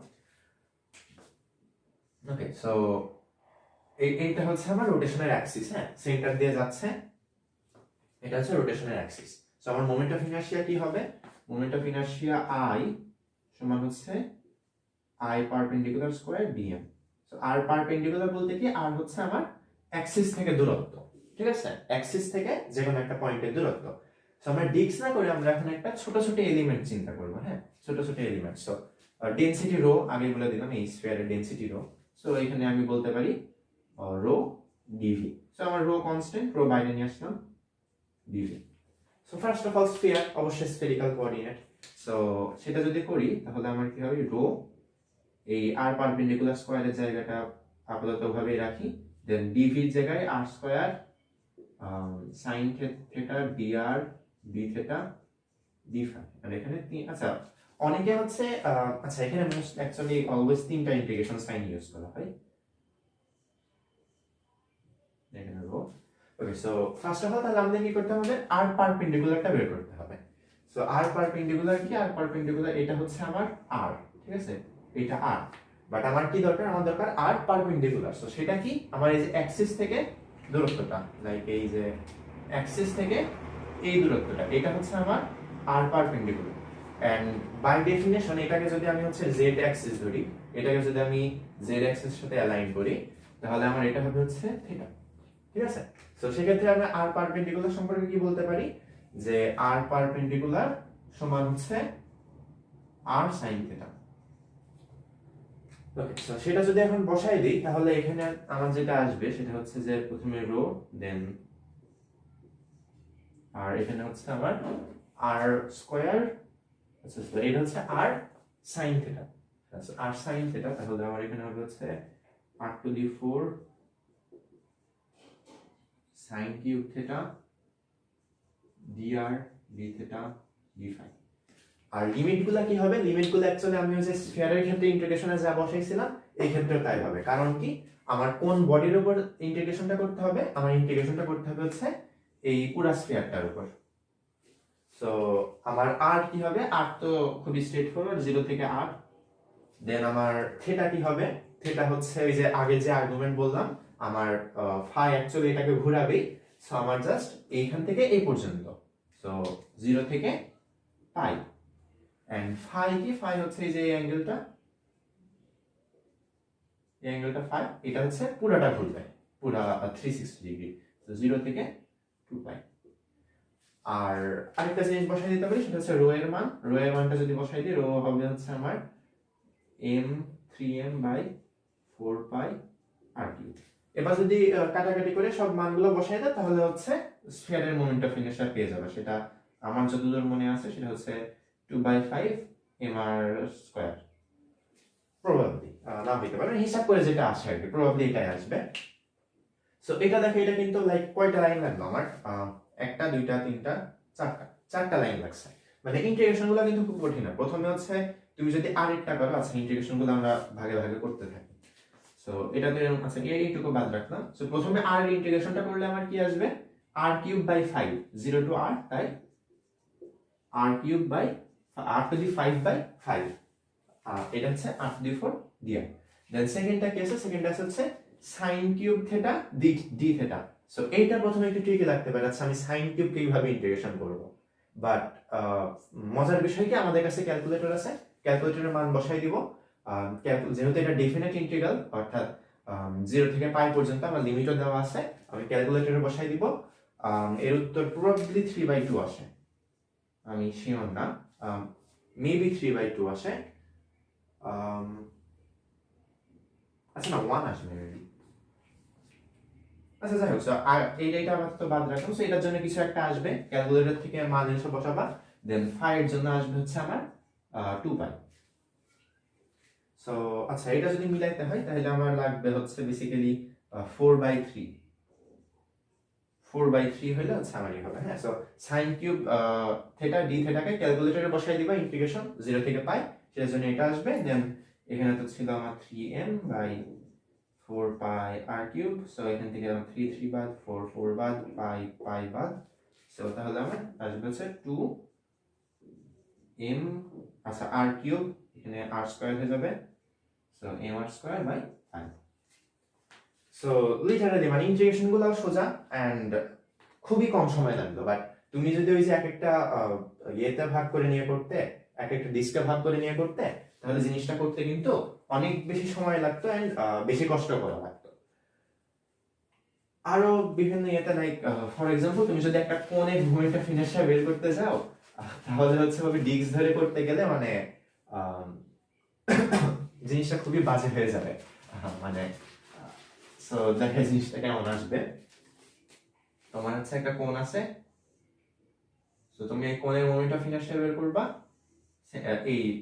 ওকে, সো এইটা হচ্ছে আমার রোটেশনের অ্যাক্সিস, হ্যাঁ সেন্টার দিয়ে যাচ্ছে, এটা হচ্ছে রোটেশনের অ্যাক্সিস। সো আমার মোমেন্ট অফ ইনার্শিয়া কি হবে, মোমেন্ট অফ ইনার্শিয়া আই সমান হচ্ছে I perpendicular square DM. So R perpendicular বলতে কি, আর হচ্ছে আমার অ্যাক্সিস থেকে দূরত্ব, ঠিক আছে, অ্যাক্সিস থেকে যে কোনো একটা পয়েন্টের দূরত্ব। সো আমরা ডিস্ক না করে আমরা এখন একটা ছোট ছোট এলিমেন্ট চিন্তা করব, হ্যাঁ ছোট ছোট এলিমেন্ট। সো ডেনসিটি রো আগে বলে দিলাম, এই স্ফিয়ারের ডেনসিটি রো। সো এখানে আমি বলতে পারি রো ডিভি। সো আমার রো কনস্ট্যান্ট, রো বাইরে নিয়ে আসলাম d v. So first of all sphere অবশ্যই স্ফেরিক্যাল কোঅর্ডিনেট। সো সেটা যদি করি তাহলে আমার কি হবে, রো এই আর পারপেন্ডিকুলার স্কয়ারের জায়গাটা আপাতত ভাবেই রাখি, দেন ডিভির জায়গায় r square sine theta d r d theta d phi. আর এখানে আচ্ছা অনেকে হচ্ছে আচ্ছা এখানে মোস্ট অ্যাকচুয়ালি অলওয়েজ তিনটা ইন্টিগ্রেশন সাইন ইউজ করা হয় এখানে rho. Okay, so first of all তাহলে আমাদের কি করতে হবে, আর পারপেন্ডিকুলারটা বের করতে হবে। সো আর পারপেন্ডিকুলার কি, আর পারপেন্ডিকুলার এটা হচ্ছে আমার আর, ঠিক আছে এটা আর, বাট আমার কি দরকার, আমার দরকার আর পারপেন্ডিকুলার। সো সেটা কি, আমার এই যে অ্যাক্সিস থেকে দূরত্বটা, লাইক এই যে অ্যাক্সিস থেকে এই দূরত্বটা, এটা হচ্ছে আমার আর পারপেন্ডিকুলার। এন্ড বাই ডেফিনেশন এটাকে যদি আমি হচ্ছে জেড অ্যাক্সিস ধরি, এটাকে যদি আমি জেড অ্যাক্সিস সাথে অ্যালাইন করি, তাহলে আমার এটা হবে হচ্ছে থিটা, ঠিক আছে। সো সেক্ষেত্রে আমরা আর পারপেন্ডিকুলার সম্পর্কে কি বলতে পারি, যে আর পারপেন্ডিকুলার সমান হচ্ছে আর সাইন থিটা। ওকে, সো সেটা যদি এখন বসাই দিই তাহলে এখানে আমার যেটা আসবে সেটা হচ্ছে যে প্রথমে রো, দেন আর এখানে হচ্ছে আমার আর স্কয়ার, আচ্ছা এটা হচ্ছে আর সাইন থিটা, আচ্ছা আর সাইন থিটা, তাহলে আমার এখানে হবে হচ্ছে r to the 4 sine cube theta dr d theta d phi. আর লিমিটগুলো কি হবে, লিমিটগুলো অ্যাকচুয়ালি আমি হচ্ছে স্ফিয়ারের ক্ষেত্রে ইন্টিগ্রেশনে যা বসাইছিলাম এই ক্ষেত্রেও তাই হবে। কারণ কি, আমার কোন বডির উপর ইন্টিগ্রেশনটা করতে হবে, আমার ইন্টিগ্রেশনটা করতে হবে হচ্ছে এই পুরা স্ফিয়ারটার উপর। সো আমার আর কি হবে, আর তো খুবই স্ট্রেট ফরওয়ার্ড 0 থেকে r। দেন আমার থিটা কি হবে, থিটা হচ্ছে ওই যে আগে যে আর্গুমেন্ট বললাম, আমার ফাই অ্যাকচুয়ালি এটাকে ঘোরাবে। সো আমার জাস্ট এইখান থেকে এই পর্যন্ত, সো 0 থেকে পাই। এন্ড ফাই কি, ফাই হচ্ছে এই যে এই অ্যাঙ্গেলটা, এই অ্যাঙ্গেলটা ফাই, এটা হচ্ছে পুরাটা ঘুরবে, পুরা 360 ডিগ্রি। তো 0 থেকে 2 পাই। আর আরেকটা জিনিস বসাই দিতে পারি, সেটা হচ্ছে রো এর মান। রো এর মানটা যদি বসাই দিই, রো হবে হচ্ছে আমার m 3m বাই 4 পাই আর কিউব। এবার যদি কাটাকাটি করে সব মানগুলো বসাই দেয় তাহলে হচ্ছে স্ফিয়ারের মোমেন্ট অফ ইনার্শিয়া পেয়ে যাবে। সেটা আমার যতদূর মনে আছে সেটা হচ্ছে 2/5 mr স্কয়ার। প্রবাবলি না হইতে পারে, হিসাব করে যেটা আসে আর কি, প্রবাবলি এটাই আসবে। সো এটা দেখো, এটা কিন্তু লাইক কয়টা লাইন লাগলো আমার, একটা দুইটা তিনটা চারটা লাইন লাগছে। মানে ইন্টিগ্রেশন গুলো কিন্তু খুব কঠিন না। প্রথমে হচ্ছে তুমি যদি আরেকটা করো, আচ্ছা ইন্টিগ্রেশন গুলো আমরা ভাগে ভাগে করতে থাকি। সো এটাতে আচ্ছা এইটুকু বাদ রাখলাম। সো প্রথমে আর এর ইন্টিগ্রেশনটা করলে আমার কি আসবে, r cube by 5, 0 to r, তাই r cube by r to the 5 by 5, এটা হচ্ছে r to the 4 dr। Then সেকেন্ডটা কি আছে, সেকেন্ডটা হচ্ছে sin cube theta d theta. So এইটা প্রথমে একটু ট্রিকি লাগতে পারে, আচ্ছা আমি sin কিউব কিভাবে ইন্টিগ্রেশন করব। বাট মজার বিষয় কি, আমাদের কাছে ক্যালকুলেটর আছে, ক্যালকুলেটরের মান বসাই দিব। যেহেতু এটা ডেফিনেট ইন্টিগ্রাল, অর্থাৎ 0 থেকে পাই পর্যন্ত আমার লিমিটও দেওয়া আছে, আমি ক্যালকুলেটরে বসাই দিব। এর উত্তর প্রবাবলি 3/2 আসে, আমি শিওর না, মেবি 3/2 আসে। আচ্ছা না 1 আসবে মেবি। আচ্ছা যাই হোক, আর এইটা আমার তো বাদ রাখলাম। সো এটার জন্য কিছু একটা আসবে, ক্যালকুলেটর থেকে মান এসে বসাবা। দেন ফাই এর জন্য আসবে হচ্ছে আমার 2 পাই। সো আচ্ছা এটা যদি মিলাইতে হয় তাহলে আমার লাগবে হচ্ছে বেসিক্যালি 4/3, 4/3 হইলে হচ্ছে আমার হবে। হ্যাঁ, so sine cube theta d থেটাকে ক্যালকুলেটরে বসাই দিবা ইন্টিগ্রেশন 0 থেকে পাই, সেই জন্য এটা আসবে। দেন এখানে তো ছিল আমার 3m/4 পাই r কিউব, সো এখান থেকে আমার 3 3 বাদ, 4 4 বাদ, পাই পাই বাদ, সো তাহলে আমার আসবে হচ্ছে 2m, আচ্ছা r কিউব এখানে r স্কয়ার হয়ে যাবে, so mr square by 5। So literally মানে ইন্টিগ্রেশন গুলো সোজা এন্ড খুবই কম সময় লাগলো। বাট তুমি যদি ওই যে এক একটা ইয়েতে ভাগ করে নিয়ে করতে, এক একটা ডিস্কে ভাগ করে নিয়ে করতে, তাহলে জিনিসটা করতে কিন্তু অনেক বেশি সময় লাগতো এন্ড বেশি কষ্ট করা লাগতো। আরো বিভিন্ন ইয়েতে লাইক ফর এক্সাম্পল তুমি যদি একটা কোণে ভূমিটা ফিনিশে বের করতে যাও, তাহলে হচ্ছে ভাবে ডিস্ক ধরে করতে গেলে মানে জিনিসটা খুবই বাজে হয়ে যাবে। মানে সো দেখে জিনিসটা কেমন আসবে। তোমার হচ্ছে একটা কোণ আছে, সো তুমি এই কোণের মোমেন্ট অফ ইনারশিয়া বের করবা,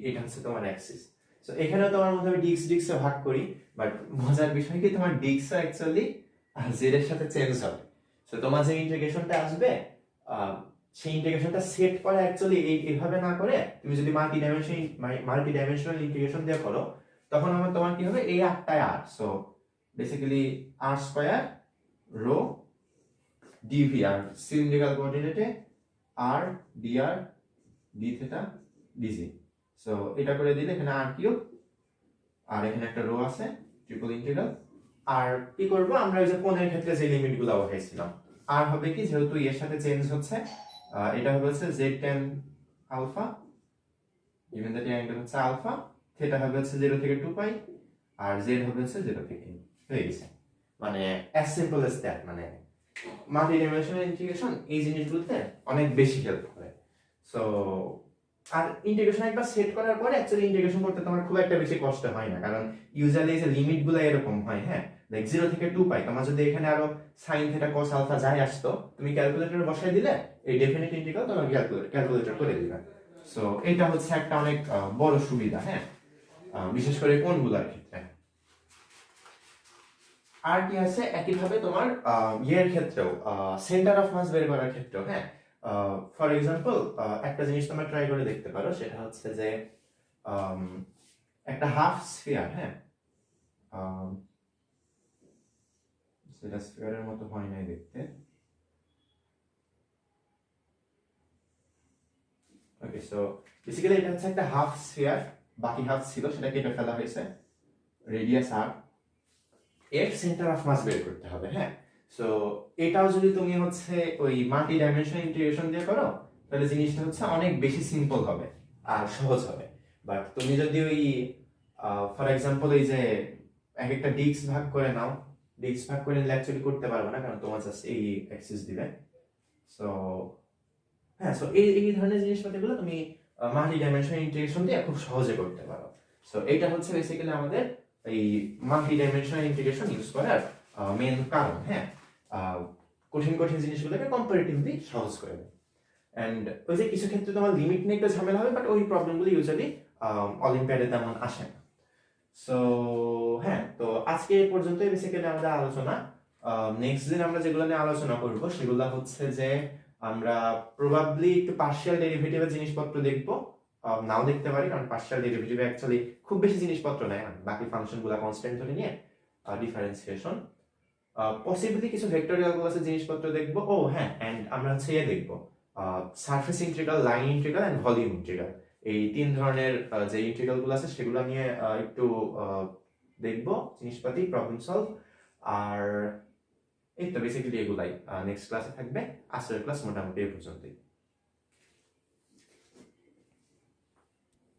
এটা হচ্ছে তোমার অ্যাক্সিস। সো এখানেও তোমার মধ্যে আমি ডিস্ক ভাগ করি, বাট মজার বিষয় কি তোমার ডিস্ক অ্যাকচুয়ালি জেড এর সাথে চেঞ্জ হবে। সো তোমার যে ইন্টিগ্রেশনটা আসবে সেই ইন্টিগ্রেশনটা সেট করা অ্যাকচুয়ালি এইভাবে না করে তুমি যদি মাল্টি ডাইমেনশনাল ইন্টিগ্রেশন দিয়ে করো, তখন আমার তোমার কি হবে, এই আটটায় আর, so basically r square rho d v আর সিলিন্ড্রিক্যাল কোঅর্ডিনেটে r d r d theta d z. So এটা করে দিলে এখানে আর কিউব আর এখানে একটা রো আছে ট্রিপল ইন্টিগ্রাল। আর কি করব আমরা ওই যে কোণের ক্ষেত্রে যে লিমিটগুলো বসাইছিলাম, আর হবে কি যেহেতু এর সাথে চেঞ্জ হচ্ছে, এটা হবে হচ্ছে z tan alpha given that angle হচ্ছে আলফা, থিটা হবে হচ্ছে 0 থেকে 2 পাই আর z হবে হচ্ছে 0 থেকে হয়ে গেছে। মানে as simple as that। মানে মাল্টি ডাইমেনশনাল ইন্টিগ্রেশন এই জিনিসগুলোতে অনেক বেশি হেল্প করে। সো আর ইন্টিগ্রেশন একবার সেট করার পরে অ্যাকচুয়ালি ইন্টিগ্রেশন করতে তোমার খুব একটা বেশি কষ্ট হয় না, কারণ ইউজুয়ালি এই যে লিমিটগুলো এরকম হয়। হ্যাঁ, লাইক 0 থেকে 2 পাই, তোমার যদি এখানে আরো sin থিটা cos আলফা যাই আসতো, তুমি ক্যালকুলেটরে বসাই দিলে এই ডেফিনিট ইন্টিগ্রাল তোমার ক্যালকুলেটর করে দিবে। সো এটা হচ্ছে একটা অনেক বড় সুবিধা। হ্যাঁ, বিশেষ করে কোনগুলোর ক্ষেত্রে। আর কি আছে একইভাবে তোমার ইয়ের ক্ষেত্রেও, সেন্টার অফ মাস বের করার ক্ষেত্রেও। হ্যাঁ, ফর এক্সাম্পল একটা জিনিস তোমরা ট্রাই করে দেখতে পারো, সেটা হচ্ছে যে একটা হাফ স্ফিয়ার। হ্যাঁ, সেটা স্ফিয়ারের মতো হয় নাই দেখতে। ওকে, সো বেসিক্যালি এটা হচ্ছে একটা হাফ স্ফিয়ার, বাকি হাফ ছিল সেটা কেটে ফেলা হয়েছে, রেডিয়াস আর, এর সেন্টার অফ মাস বের করতে হবে। হ্যাঁ, সো এটাও যদি তুমি হচ্ছে ওই মাল্টি ডাইমেনশনাল ইন্টিগ্রেশন দিয়ে করো, তাহলে জিনিসটা হচ্ছে অনেক বেশি সিম্পল হবে আর সহজ হবে। বাট তুমি যদি ওই ফর এক্সাম্পল এই যে এক একটা ডিস্ক ভাগ করে নাও, ডিস্ক ভাগ করে নিলে অ্যাকচুয়ালি করতে পারবে না, কারণ তোমার জাস্ট এই অ্যাক্সিস দিবে। সো হ্যাঁ, সো এই ধরনের জিনিসপত্রগুলো তুমি মাল্টি ডাইমেনশনাল ইন্টিগ্রেশন দিয়ে খুব সহজে করতে পারো। সো এটা হচ্ছে বেসিক্যালি আমাদের এই মাল্টি ডাইমেনশনাল ইন্টিগ্রেশন ইউজ করার মেন কারণ। হ্যাঁ, কঠিন কঠিন জিনিসগুলোকে কম্পারেটিভলি সহজ করে দেয়। এন্ড ওই যে কিছু ক্ষেত্রে তোমার লিমিট নিয়ে একটু ঝামেলা হবে, বাট ওই প্রবলেমগুলো ইউজুয়ালি অলিম্পিয়াডে তেমন আসে না। সো হ্যাঁ, তো আজকে এই পর্যন্তই বেসিক্যালি আমাদের আলোচনা। নেক্সট দিন আমরা যেগুলো নিয়ে আলোচনা করব সেগুলো হচ্ছে যে আমরা প্রবাবলি একটু পার্শিয়াল ডেরিভেটিভের জিনিসপত্র দেখবো, নাও দেখতে পারি, কারণ পার্শিয়াল ডেরিভেটিভ অ্যাকচুয়ালি খুব বেশি জিনিসপত্র নেয়, বাকি ফাংশনগুলো কনস্ট্যান্ট ধরে নিয়ে ডিফারেন্সিয়েশন, পসিবলি কিছু ভেক্টরিয়াল ক্লাসের জিনিসপত্র দেখবো। ও হ্যাঁ, এন্ড আমরা হচ্ছে দেখবো surface integral, line integral and volume integral, এই তিন ধরনের যে ইন্টিগ্রাল গুলো আছে সেগুলো নিয়ে একটু দেখবো জিনিসপাতি, প্রবলেম সলভ। আর এই তো বেসিক্যালি এগুলাই নেক্সট ক্লাসে থাকবে। আজকের ক্লাস মোটামুটি এই পর্যন্তই।